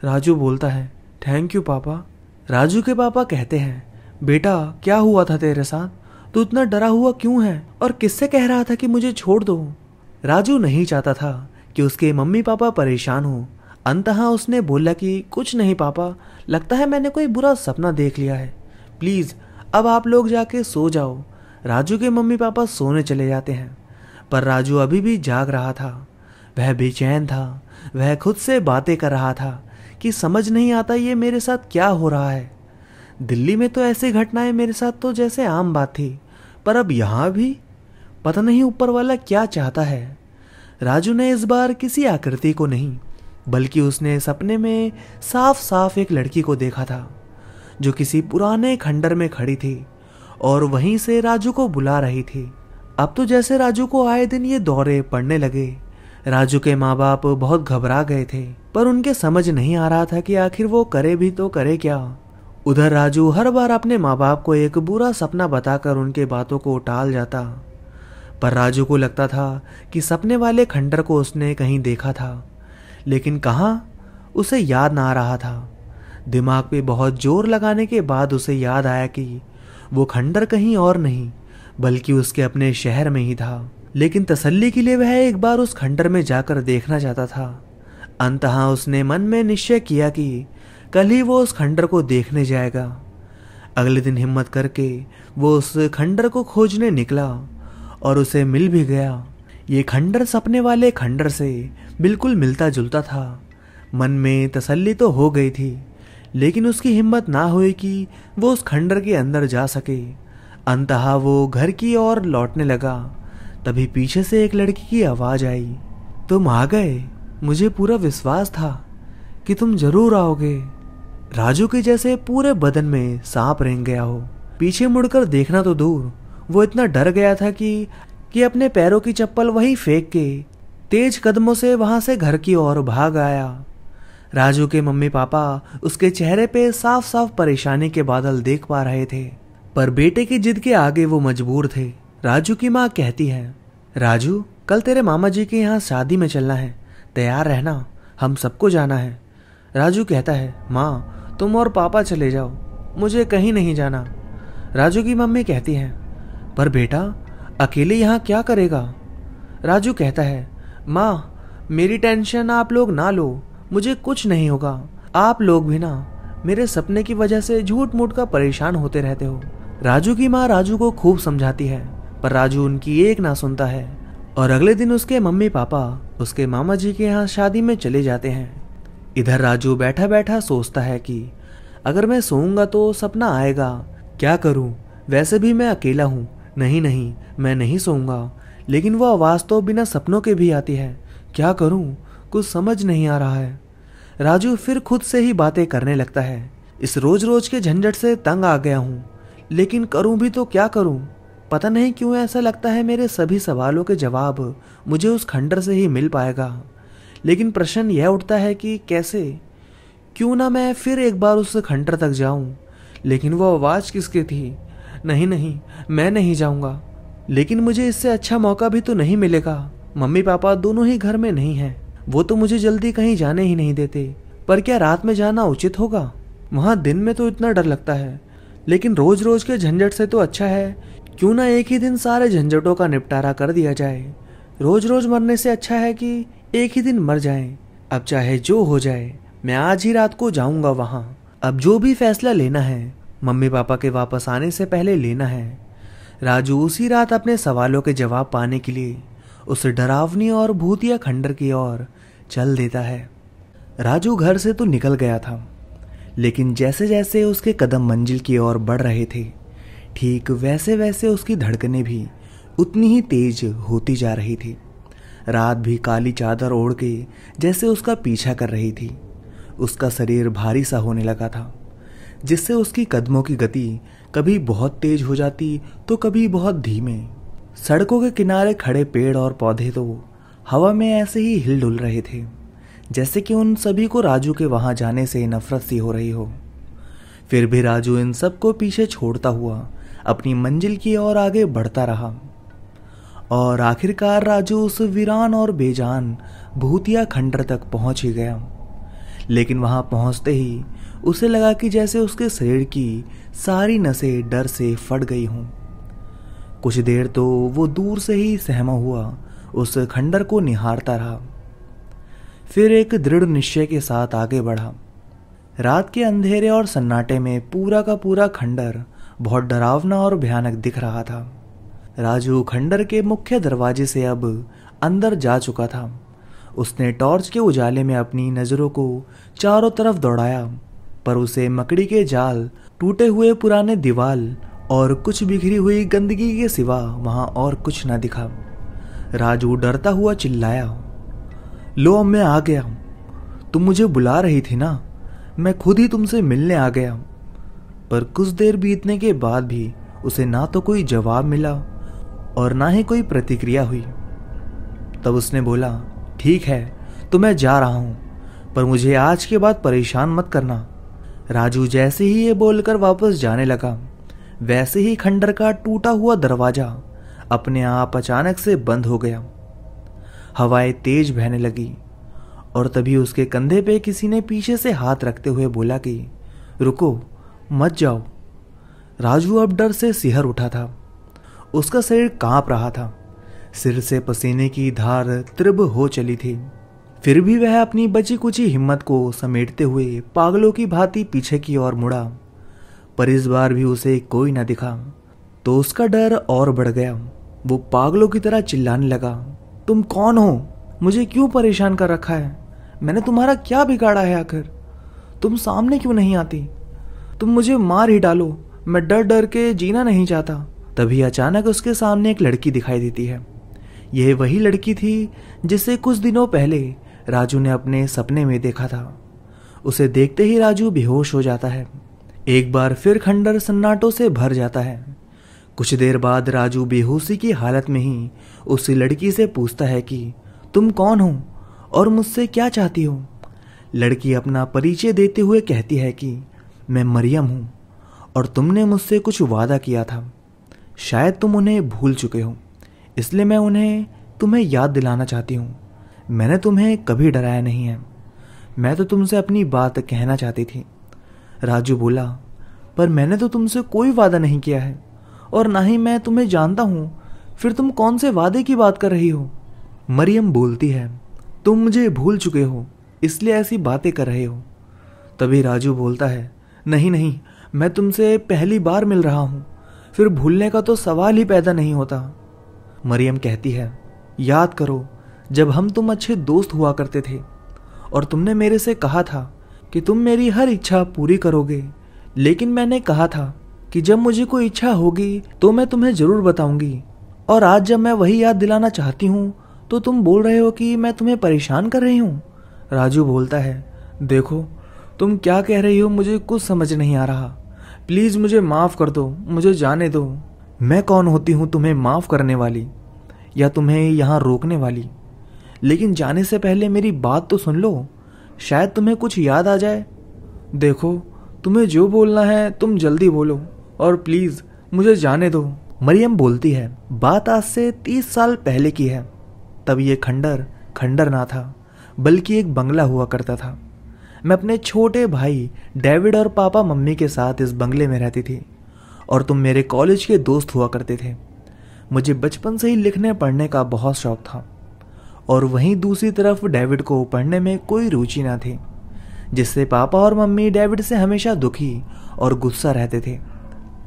राजू बोलता है थैंक यू पापा। राजू के पापा कहते हैं बेटा क्या हुआ था तेरे साथ, तू इतना डरा हुआ क्यों है और किससे कह रहा था कि मुझे छोड़ दो? राजू नहीं चाहता था कि उसके मम्मी पापा परेशान हो। अंततः उसने बोला कि कुछ नहीं पापा, लगता है मैंने कोई बुरा सपना देख लिया है, प्लीज अब आप लोग जाके सो जाओ। राजू के मम्मी पापा सोने चले जाते हैं, पर राजू अभी भी जाग रहा था। वह बेचैन था। वह खुद से बातें कर रहा था कि समझ नहीं आता ये मेरे साथ क्या हो रहा है। दिल्ली में तो ऐसी घटनाएं मेरे साथ तो जैसे आम बात थी, पर अब यहाँ भी पता नहीं ऊपर वाला क्या चाहता है। राजू ने इस बार किसी आकृति को नहीं, बल्कि उसने सपने में साफ साफ एक लड़की को देखा था जो किसी पुराने खंडर में खड़ी थी और वहीं से राजू को बुला रही थी। अब तो जैसे राजू को आए दिन ये दौरे पड़ने लगे। राजू के माँ बाप बहुत घबरा गए थे, पर उनके समझ नहीं आ रहा था कि आखिर वो करे भी तो करे क्या। उधर राजू हर बार अपने माँ बाप को एक बुरा सपना बताकर उनके बातों को टाल जाता, पर राजू को लगता था कि सपने वाले खंडर को उसने कहीं देखा था, लेकिन कहाँ उसे याद ना आ रहा था। दिमाग पे बहुत जोर लगाने के बाद उसे याद आया कि वो खंडर कहीं और नहीं बल्कि उसके अपने शहर में ही था। लेकिन तसल्ली के लिए वह एक बार उस खंडर में जाकर देखना चाहता था। अंततः उसने मन में निश्चय किया कि कल ही वो उस खंडर को देखने जाएगा। अगले दिन हिम्मत करके वो उस खंडर को खोजने निकला और उसे मिल भी गया। ये खंडर सपने वाले खंडर से बिल्कुल मिलता जुलता था। मन में तसल्ली तो हो गई थी, लेकिन उसकी हिम्मत ना हुई कि वो उस खंडर के अंदर जा सके। अंततः वो घर की ओर लौटने लगा। तभी पीछे से एक लड़की की आवाज आई, तुम आ गए। मुझे पूरा विश्वास था कि तुम जरूर आओगे। राजू के जैसे पूरे बदन में सांप रेंग गया हो। पीछे मुड़कर देखना तो दूर, वो इतना डर गया था कि अपने पैरों की चप्पल वहीं फेंक के तेज कदमों से वहां से घर की ओर भाग आया। राजू के मम्मी पापा उसके चेहरे पे साफ साफ परेशानी के बादल देख पा रहे थे, पर बेटे की जिद के आगे वो मजबूर थे। राजू की माँ कहती है, राजू कल तेरे मामा जी के यहाँ शादी में चलना है, तैयार रहना, हम सबको जाना है। राजू कहता है, माँ तुम और पापा चले जाओ, मुझे कहीं नहीं जाना। राजू की मम्मी कहती है, पर बेटा अकेले यहाँ क्या करेगा। राजू कहता है, माँ मेरी टेंशन आप लोग ना लो, मुझे कुछ नहीं होगा। आप लोग भी ना मेरे सपने की वजह से झूठ मूठ का परेशान होते रहते हो। राजू की माँ राजू को खूब समझाती है, पर राजू उनकी एक ना सुनता है और अगले दिन उसके मम्मी पापा उसके मामा जी के यहाँ शादी में चले जाते हैं। इधर राजू बैठा बैठा सोचता है कि अगर मैं सोऊंगा तो सपना आएगा, क्या करूं, वैसे भी मैं अकेला हूं। नहीं मैं नहीं सोऊंगा, लेकिन वो आवाज़ तो बिना सपनों के भी आती है, क्या करूं, कुछ समझ नहीं आ रहा है। राजू फिर खुद से ही बातें करने लगता है, इस रोज रोज के झंझट से तंग आ गया हूं, लेकिन करूं भी तो क्या करूं। पता नहीं क्यों ऐसा लगता है मेरे सभी सवालों के जवाब मुझे उस खंडर से ही मिल पाएगा, लेकिन प्रश्न यह उठता है कि कैसे। क्यों ना मैं फिर एक बार उस खंडर तक जाऊं। लेकिन वो आवाज़ किसकी थी। नहीं मैं नहीं जाऊंगा, लेकिन मुझे इससे अच्छा मौका भी तो नहीं मिलेगा। मम्मी पापा दोनों ही घर में नहीं हैं, वो तो मुझे जल्दी कहीं जाने ही नहीं देते। पर क्या रात में जाना उचित होगा। वहां दिन में तो इतना डर लगता है, लेकिन रोज रोज के झंझट से तो अच्छा है क्यों ना एक ही दिन सारे झंझटों का निपटारा कर दिया जाए। रोज रोज मरने से अच्छा है कि एक ही दिन मर जाएं। अब चाहे जो हो जाए, मैं आज ही रात को जाऊंगा वहां। अब जो भी फैसला लेना है मम्मी पापा के वापस आने से पहले लेना है। राजू उसी रात अपने सवालों के जवाब पाने के लिए उस डरावनी और भूतिया खंडर की ओर चल देता है। राजू घर से तो निकल गया था, लेकिन जैसे जैसे उसके कदम मंजिल की ओर बढ़ रहे थे, ठीक वैसे वैसे उसकी धड़कनें भी उतनी ही तेज होती जा रही थी। रात भी काली चादर ओढ़ के जैसे उसका पीछा कर रही थी। उसका शरीर भारी सा होने लगा था, जिससे उसकी कदमों की गति कभी बहुत तेज हो जाती तो कभी बहुत धीमे। सड़कों के किनारे खड़े पेड़ और पौधे तो हवा में ऐसे ही हिल डुल रहे थे, जैसे कि उन सभी को राजू के वहां जाने से नफरत सी हो रही हो। फिर भी राजू इन सबको पीछे छोड़ता हुआ अपनी मंजिल की ओर आगे बढ़ता रहा और आखिरकार राजू उस वीरान और बेजान भूतिया खंडर तक पहुंच ही गया। लेकिन वहां पहुंचते ही उसे लगा कि जैसे उसके शरीर की सारी नसें डर से फट गई हों। कुछ देर तो वो दूर से ही सहमा हुआ उस खंडर को निहारता रहा, फिर एक दृढ़ निश्चय के साथ आगे बढ़ा। रात के अंधेरे और सन्नाटे में पूरा का पूरा खंडर बहुत डरावना और भयानक दिख रहा था। राजू खंडर के मुख्य दरवाजे से अब अंदर जा चुका था। उसने टॉर्च के उजाले में अपनी नज़रों को चारों तरफ दौड़ाया, पर उसे मकड़ी के जाल, टूटे हुए पुराने दीवार और कुछ बिखरी हुई गंदगी के सिवा वहां और कुछ न दिखा। राजू डरता हुआ चिल्लाया, लो अब मैं आ गया। तुम मुझे बुला रही थी ना, मैं खुद ही तुमसे मिलने आ गया। पर कुछ देर बीतने के बाद भी उसे ना तो कोई जवाब मिला और ना ही कोई प्रतिक्रिया हुई। तब उसने बोला, ठीक है तो मैं जा रहा हूं, पर मुझे आज के बाद परेशान मत करना। राजू जैसे ही ये बोलकर वापस जाने लगा, वैसे ही खंडर का टूटा हुआ दरवाजा अपने आप अचानक से बंद हो गया। हवाएं तेज बहने लगी और तभी उसके कंधे पे किसी ने पीछे से हाथ रखते हुए बोला कि रुको, मत जाओ। राजू अब डर से सिहर उठा था। उसका शरीर कांप रहा था, सिर से पसीने की धार तीव्र हो चली थी। फिर भी वह अपनी बची कुची हिम्मत को समेटते हुए पागलों की भांति पीछे की ओर मुड़ा, पर इस बार भी उसे कोई न दिखा। तो उसका डर और बढ़ गया। वो पागलों की तरह चिल्लाने लगा, तुम कौन हो? मुझे क्यों परेशान कर रखा है? मैंने तुम्हारा क्या बिगाड़ा है? आखिर तुम सामने क्यों नहीं आती? तुम मुझे मार ही डालो, मैं डर डर के जीना नहीं चाहता। तभी अचानक उसके सामने एक लड़की दिखाई देती है। यह वही लड़की थी जिसे कुछ दिनों पहले राजू ने अपने सपने में देखा था। उसे देखते ही राजू बेहोश हो जाता है। एक बार फिर खंडर सन्नाटों से भर जाता है। कुछ देर बाद राजू बेहोशी की हालत में ही उस लड़की से पूछता है कि तुम कौन हो और मुझसे क्या चाहती हो? लड़की अपना परिचय देते हुए कहती है कि मैं मरियम हूं और तुमने मुझसे कुछ वादा किया था। शायद तुम उन्हें भूल चुके हो, इसलिए मैं उन्हें तुम्हें याद दिलाना चाहती हूँ। मैंने तुम्हें कभी डराया नहीं है, मैं तो तुमसे अपनी बात कहना चाहती थी। राजू बोला, पर मैंने तो तुमसे कोई वादा नहीं किया है और ना ही मैं तुम्हें जानता हूँ, फिर तुम कौन से वादे की बात कर रही हो? मरियम बोलती है, तुम मुझे भूल चुके हो इसलिए ऐसी बातें कर रहे हो। तभी राजू बोलता है, नहीं नहीं, मैं तुमसे पहली बार मिल रहा हूँ, फिर भूलने का तो सवाल ही पैदा नहीं होता। मरियम कहती है, याद करो जब हम तुम अच्छे दोस्त हुआ करते थे और तुमने मेरे से कहा था कि तुम मेरी हर इच्छा पूरी करोगे, लेकिन मैंने कहा था कि जब मुझे कोई इच्छा होगी तो मैं तुम्हें जरूर बताऊंगी, और आज जब मैं वही याद दिलाना चाहती हूँ तो तुम बोल रहे हो कि मैं तुम्हें परेशान कर रही हूँ। राजू बोलता है, देखो तुम क्या कह रही हो मुझे कुछ समझ नहीं आ रहा, प्लीज मुझे माफ कर दो, मुझे जाने दो। मैं कौन होती हूँ तुम्हें माफ करने वाली या तुम्हें यहाँ रोकने वाली? लेकिन जाने से पहले मेरी बात तो सुन लो, शायद तुम्हें कुछ याद आ जाए। देखो तुम्हें जो बोलना है तुम जल्दी बोलो और प्लीज मुझे जाने दो। मरियम बोलती है, बात आज से 30 साल पहले की है। तब ये खंडर ना था बल्कि एक बंगला हुआ करता था। मैं अपने छोटे भाई डेविड और पापा मम्मी के साथ इस बंगले में रहती थी और तुम मेरे कॉलेज के दोस्त हुआ करते थे। मुझे बचपन से ही लिखने पढ़ने का बहुत शौक था और वहीं दूसरी तरफ डेविड को पढ़ने में कोई रुचि ना थी, जिससे पापा और मम्मी डेविड से हमेशा दुखी और गुस्सा रहते थे।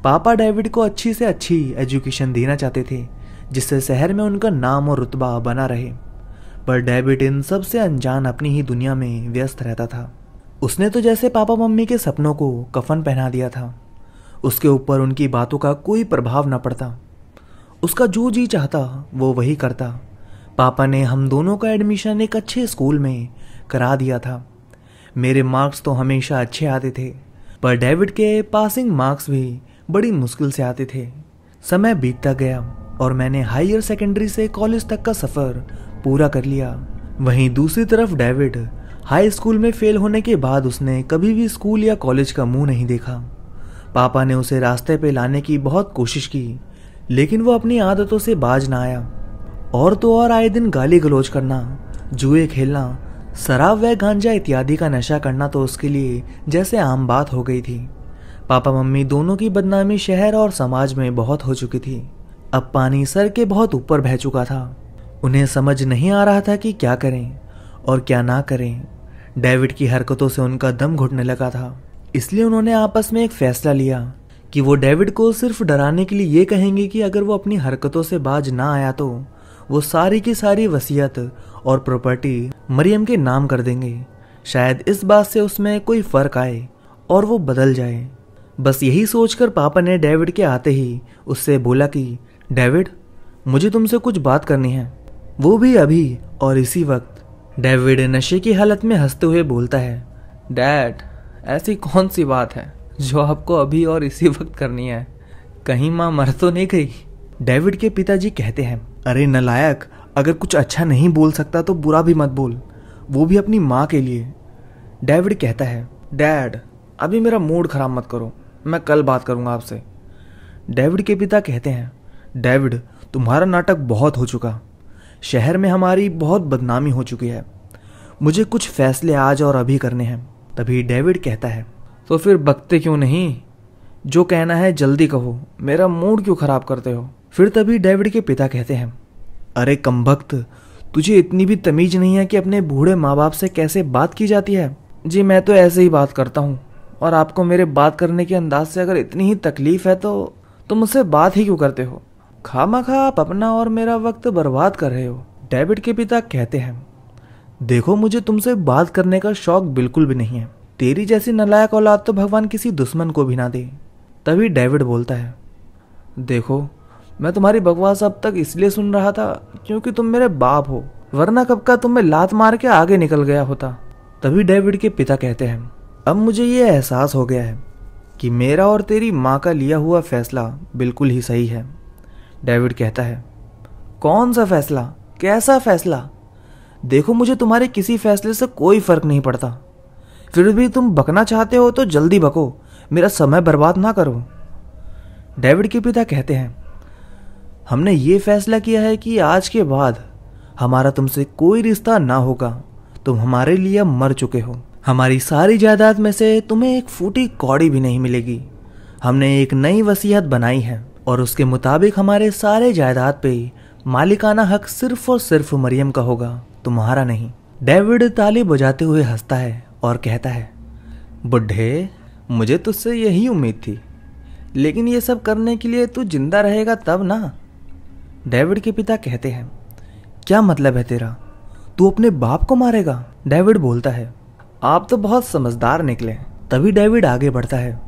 पापा डेविड को अच्छी से अच्छी एजुकेशन देना चाहते थे जिससे शहर में उनका नाम और रुतबा बना रहे, पर डेविड इन सब से अनजान अपनी ही दुनिया में व्यस्त रहता था। उसने तो जैसे पापा मम्मी के सपनों को कफन पहना दिया था, उसके ऊपर उनकी बातों का कोई प्रभाव न पड़ता। उसका जो जी चाहता वो वही करता। पापा ने हम दोनों का एडमिशन एक अच्छे स्कूल में करा दिया था। मेरे मार्क्स तो हमेशा अच्छे आते थे, पर डेविड के पासिंग मार्क्स भी बड़ी मुश्किल से आते थे। समय बीतता गया और मैंने हायर सेकेंडरी से कॉलेज तक का सफ़र पूरा कर लिया। वहीं दूसरी तरफ डेविड हाई स्कूल में फेल होने के बाद उसने कभी भी स्कूल या कॉलेज का मुंह नहीं देखा। पापा ने उसे रास्ते पे लाने की बहुत कोशिश की, लेकिन वो अपनी आदतों से बाज ना आया। और तो और आए दिन गाली गलौज करना, जुए खेलना, शराब व गांजा इत्यादि का नशा करना तो उसके लिए जैसे आम बात हो गई थी। पापा मम्मी दोनों की बदनामी शहर और समाज में बहुत हो चुकी थी। अब पानी सर के बहुत ऊपर बह चुका था। उन्हें समझ नहीं आ रहा था कि क्या करें और क्या ना करें। डेविड की हरकतों से उनका दम घुटने लगा था, इसलिए उन्होंने आपस में एक फैसला लिया कि वो डेविड को सिर्फ डराने के लिए ये कहेंगे कि अगर वो अपनी हरकतों से बाज ना आया तो वो सारी की सारी वसीयत और प्रॉपर्टी मरियम के नाम कर देंगे। शायद इस बात से उसमें कोई फर्क आए और वो बदल जाए। बस यही सोचकर पापा ने डेविड के आते ही उससे बोला कि डेविड, मुझे तुमसे कुछ बात करनी है, वो भी अभी और इसी वक्त। डेविड नशे की हालत में हंसते हुए बोलता है, डैड, ऐसी कौन सी बात है जो आपको अभी और इसी वक्त करनी है? कहीं माँ मर तो नहीं गई? डेविड के पिताजी कहते हैं, अरे नालायक, अगर कुछ अच्छा नहीं बोल सकता तो बुरा भी मत बोल, वो भी अपनी माँ के लिए। डेविड कहता है, डैड, अभी मेरा मूड खराब मत करो, मैं कल बात करूंगा आपसे। डेविड के पिता कहते हैं, डेविड, तुम्हारा नाटक बहुत हो चुका, शहर में हमारी बहुत बदनामी हो चुकी है, मुझे कुछ फैसले आज और अभी करने हैं। तभी डेविड कहता है, तो फिर बकते क्यों नहीं? जो कहना है जल्दी कहो, मेरा मूड क्यों खराब करते हो? फिर तभी डेविड के पिता कहते हैं, अरे कमबख्त, तुझे इतनी भी तमीज नहीं है कि अपने बूढ़े माँ बाप से कैसे बात की जाती है? जी मैं तो ऐसे ही बात करता हूँ, और आपको मेरे बात करने के अंदाज से अगर इतनी ही तकलीफ है तो मुझसे बात ही क्यों करते हो? खामखा आप अपना और मेरा वक्त बर्बाद कर रहे हो। डेविड के पिता कहते हैं, देखो, मुझे तुमसे बात करने का शौक बिल्कुल भी नहीं है, तेरी जैसी नालायक औलाद तो भगवान किसी दुश्मन को भी ना दे। तभी डेविड बोलता है, देखो, मैं तुम्हारी बकवास अब तक इसलिए सुन रहा था क्योंकि तुम मेरे बाप हो, वरना कब का तुम्हें लात मार के आगे निकल गया होता। तभी डेविड के पिता कहते हैं, अब मुझे ये एहसास हो गया है कि मेरा और तेरी माँ का लिया हुआ फैसला बिल्कुल ही सही है। डेविड कहता है, कौन सा फैसला? कैसा फैसला? देखो, मुझे तुम्हारे किसी फैसले से कोई फर्क नहीं पड़ता, फिर भी तुम बकना चाहते हो तो जल्दी बको, मेरा समय बर्बाद ना करो। डेविड के पिता कहते हैं, हमने ये फैसला किया है कि आज के बाद हमारा तुमसे कोई रिश्ता ना होगा, तुम हमारे लिए मर चुके हो, हमारी सारी जायदाद में से तुम्हें एक फूटी कौड़ी भी नहीं मिलेगी। हमने एक नई वसीयत बनाई है और उसके मुताबिक हमारे सारे जायदाद पे मालिकाना हक सिर्फ और सिर्फ मरियम का होगा, तुम्हारा नहीं। डेविड ताली बजाते हुए हंसता है और कहता है, बुढ़े, मुझे तुझसे यही उम्मीद थी, लेकिन ये सब करने के लिए तू जिंदा रहेगा तब ना। डेविड के पिता कहते हैं, क्या मतलब है तेरा? तू अपने बाप को मारेगा? डेविड बोलता है, आप तो बहुत समझदार निकले। तभी डेविड आगे बढ़ता है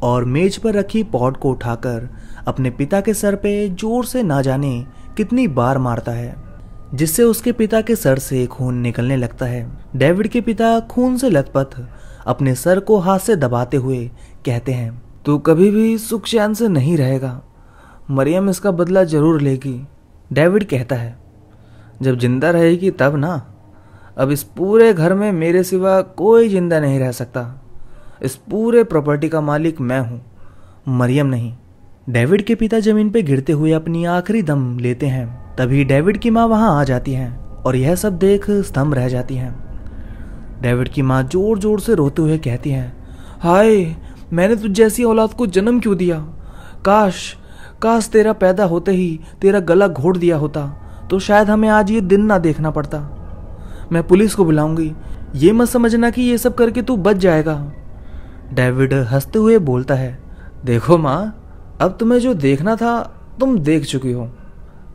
और मेज पर रखी पॉट को उठाकर अपने पिता के सर पे जोर से ना जाने कितनी बार मारता है, जिससे उसके पिता के सर से खून निकलने लगता है। डेविड के पिता खून से लथपथ अपने सर को हाथ से दबाते हुए कहते हैं, तू कभी भी सुख चैन से नहीं रहेगा, मरियम इसका बदला जरूर लेगी। डेविड कहता है, जब जिंदा रहेगी तब ना, अब इस पूरे घर में मेरे सिवा कोई जिंदा नहीं रह सकता, इस पूरे प्रॉपर्टी का मालिक मैं हूँ, मरियम नहीं। डेविड के पिता जमीन पे गिरते हुए अपनी आखिरी दम लेते हैं। तभी डेविड की माँ वहां आ जाती हैं और यह सब देख स्तंभ रह जाती हैं। डेविड की माँ जोर जोर से रोते हुए कहती हैं, हाय, मैंने तुझ जैसी औलाद को जन्म क्यों दिया? काश तेरा पैदा होते ही तेरा गला घोट दिया होता तो शायद हमें आज ये दिन ना देखना पड़ता। मैं पुलिस को बुलाऊंगी, ये मत समझना कि ये सब करके तू बच जाएगा। डेविड हंसते हुए बोलता है, देखो माँ, अब तुम्हें जो देखना था तुम देख चुकी हो,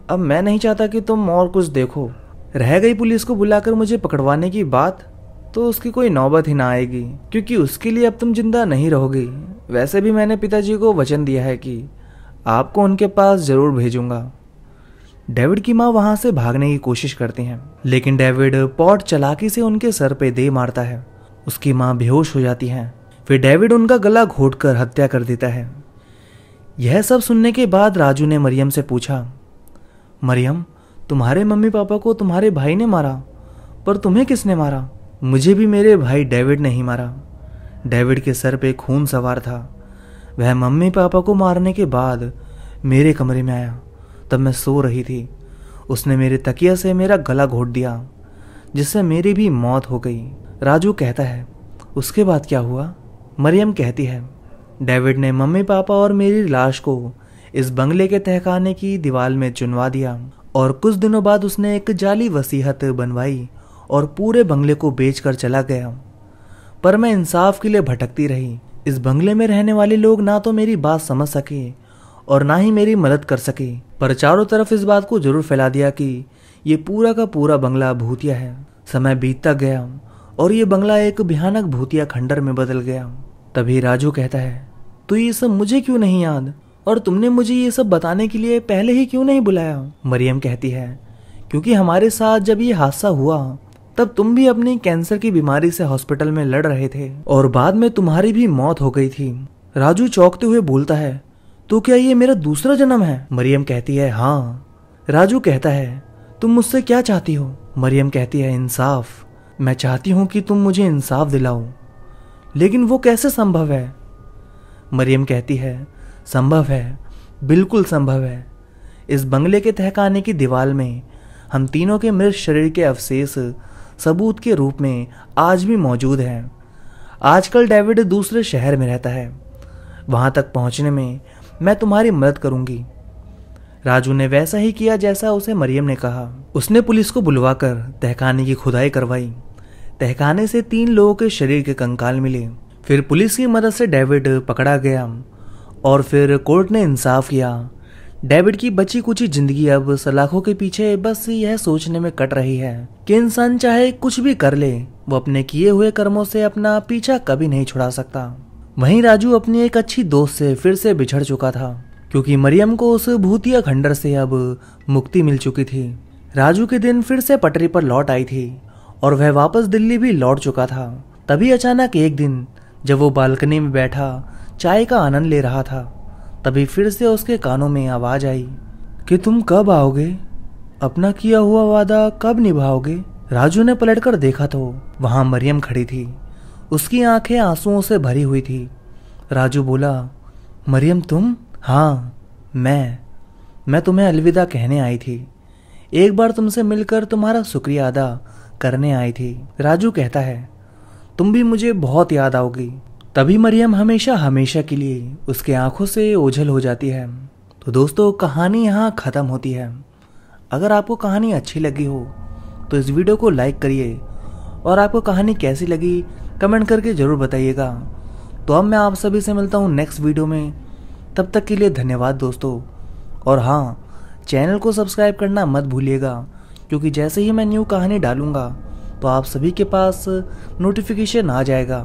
अब मैं नहीं चाहता कि तुम और कुछ देखो। रह गई पुलिस को बुलाकर मुझे पकड़वाने की बात, तो उसकी कोई नौबत ही ना आएगी, क्योंकि उसके लिए अब तुम जिंदा नहीं रहोगी। वैसे भी मैंने पिताजी को वचन दिया है कि आपको उनके पास जरूर भेजूंगा। डेविड की माँ वहां से भागने की कोशिश करती हैं, लेकिन डेविड पॉट चालाकी से उनके सर पे दे मारता है। उसकी माँ बेहोश हो जाती हैं। फिर डेविड उनका गला घोटकर हत्या कर देता है। यह सब सुनने के बाद राजू ने मरियम से पूछा, मरियम, तुम्हारे मम्मी पापा को तुम्हारे भाई ने मारा, पर तुम्हें किसने मारा? मुझे भी मेरे भाई डेविड ने ही मारा। डेविड के सर पे खून सवार था। वह मम्मी पापा को मारने के बाद मेरे कमरे में आया, तब मैं सो रही थी। उसने मेरे तकिया से मेरा गला घोट दिया, जिससे मेरी भी मौत हो गई। राजू कहता है, उसके बाद क्या हुआ? मरियम कहती है, डेविड ने मम्मी पापा और मेरी लाश को इस बंगले के तहखाने की दीवार में चुनवा दिया और कुछ दिनों बाद उसने एक जाली वसीयत बनवाई और पूरे बंगले को बेचकर चला गया। पर मैं इंसाफ के लिए भटकती रही। इस बंगले में रहने वाले लोग ना तो मेरी बात समझ सके और ना ही मेरी मदद कर सके, पर चारों तरफ इस बात को जरूर फैला दिया कि ये पूरा का पूरा बंगला भूतिया है। समय बीतता गया और ये बंगला एक भयानक भूतिया खंडर में बदल गया। तभी राजू कहता है, तो ये सब मुझे क्यों नहीं याद, और तुमने मुझे ये सब बताने के लिए पहले ही क्यों नहीं बुलाया? मरियम कहती है, क्योंकि हमारे साथ जब ये हादसा हुआ तब तुम भी अपनी कैंसर की बीमारी से हॉस्पिटल में लड़ रहे थे और बाद में तुम्हारी भी मौत हो गई थी। राजू चौंकते हुए बोलता है, तो क्या ये मेरा दूसरा जन्म है? मरियम कहती है, हाँ। राजू कहता है, तुम मुझसे क्या चाहती हो? मरियम कहती है, इंसाफ। मैं चाहती हूँ कि तुम मुझे इंसाफ दिलाओ, लेकिन वो कैसे संभव है? मरियम कहती है, संभव है, बिल्कुल संभव है। इस बंगले के तहखाने की दीवार में हम तीनों के मृत शरीर के अवशेष सबूत के रूप में आज भी मौजूद हैं। आजकल डेविड दूसरे शहर में रहता है, वहां तक पहुंचने में मैं तुम्हारी मदद करूंगी। राजू ने वैसा ही किया जैसा उसे मरियम ने कहा। उसने पुलिस को बुलवाकर तहखाने की खुदाई करवाई। तहखाने से 3 लोगों के शरीर के कंकाल मिले। फिर पुलिस की मदद से डेविड पकड़ा गया और फिर कोर्ट ने इंसाफ किया। डेविड की बची कुची जिंदगी अब सलाखों के पीछे बस यह सोचने में कट रही है कि इंसान चाहे कुछ भी कर ले, वो अपने किए हुए कर्मों से अपना पीछा कभी नहीं छुड़ा सकता। वहीं राजू अपनी एक अच्छी दोस्त से फिर से बिछड़ चुका था, क्योंकि मरियम को उस भूतिया खंडर से अब मुक्ति मिल चुकी थी। राजू के दिन फिर से पटरी पर लौट आई थी और वह वापस दिल्ली भी लौट चुका था। तभी अचानक एक दिन जब वो बालकनी में बैठा चाय का आनंद ले रहा था, तभी फिर से उसके कानों में आवाज आई कि तुम कब आओगे, अपना किया हुआ वादा कब निभाओगे? राजू ने पलटकर देखा तो वहां मरियम खड़ी थी। उसकी आंखें आंसुओं से भरी हुई थी। राजू बोला, मरियम तुम? हाँ, मैं तुम्हें अलविदा कहने आई थी। एक बार तुमसे मिलकर तुम्हारा शुक्रिया अदा करने आई थी। राजू कहता है, तुम भी मुझे बहुत याद आओगी। तभी मरियम हमेशा हमेशा के लिए उसके आंखों से ओझल हो जाती है। तो दोस्तों, कहानी यहाँ ख़त्म होती है। अगर आपको कहानी अच्छी लगी हो तो इस वीडियो को लाइक करिए और आपको कहानी कैसी लगी कमेंट करके ज़रूर बताइएगा। तो अब मैं आप सभी से मिलता हूँ नेक्स्ट वीडियो में। तब तक के लिए धन्यवाद दोस्तों। और हाँ, चैनल को सब्सक्राइब करना मत भूलिएगा, क्योंकि जैसे ही मैं न्यू कहानी डालूंगा तो आप सभी के पास नोटिफिकेशन आ जाएगा।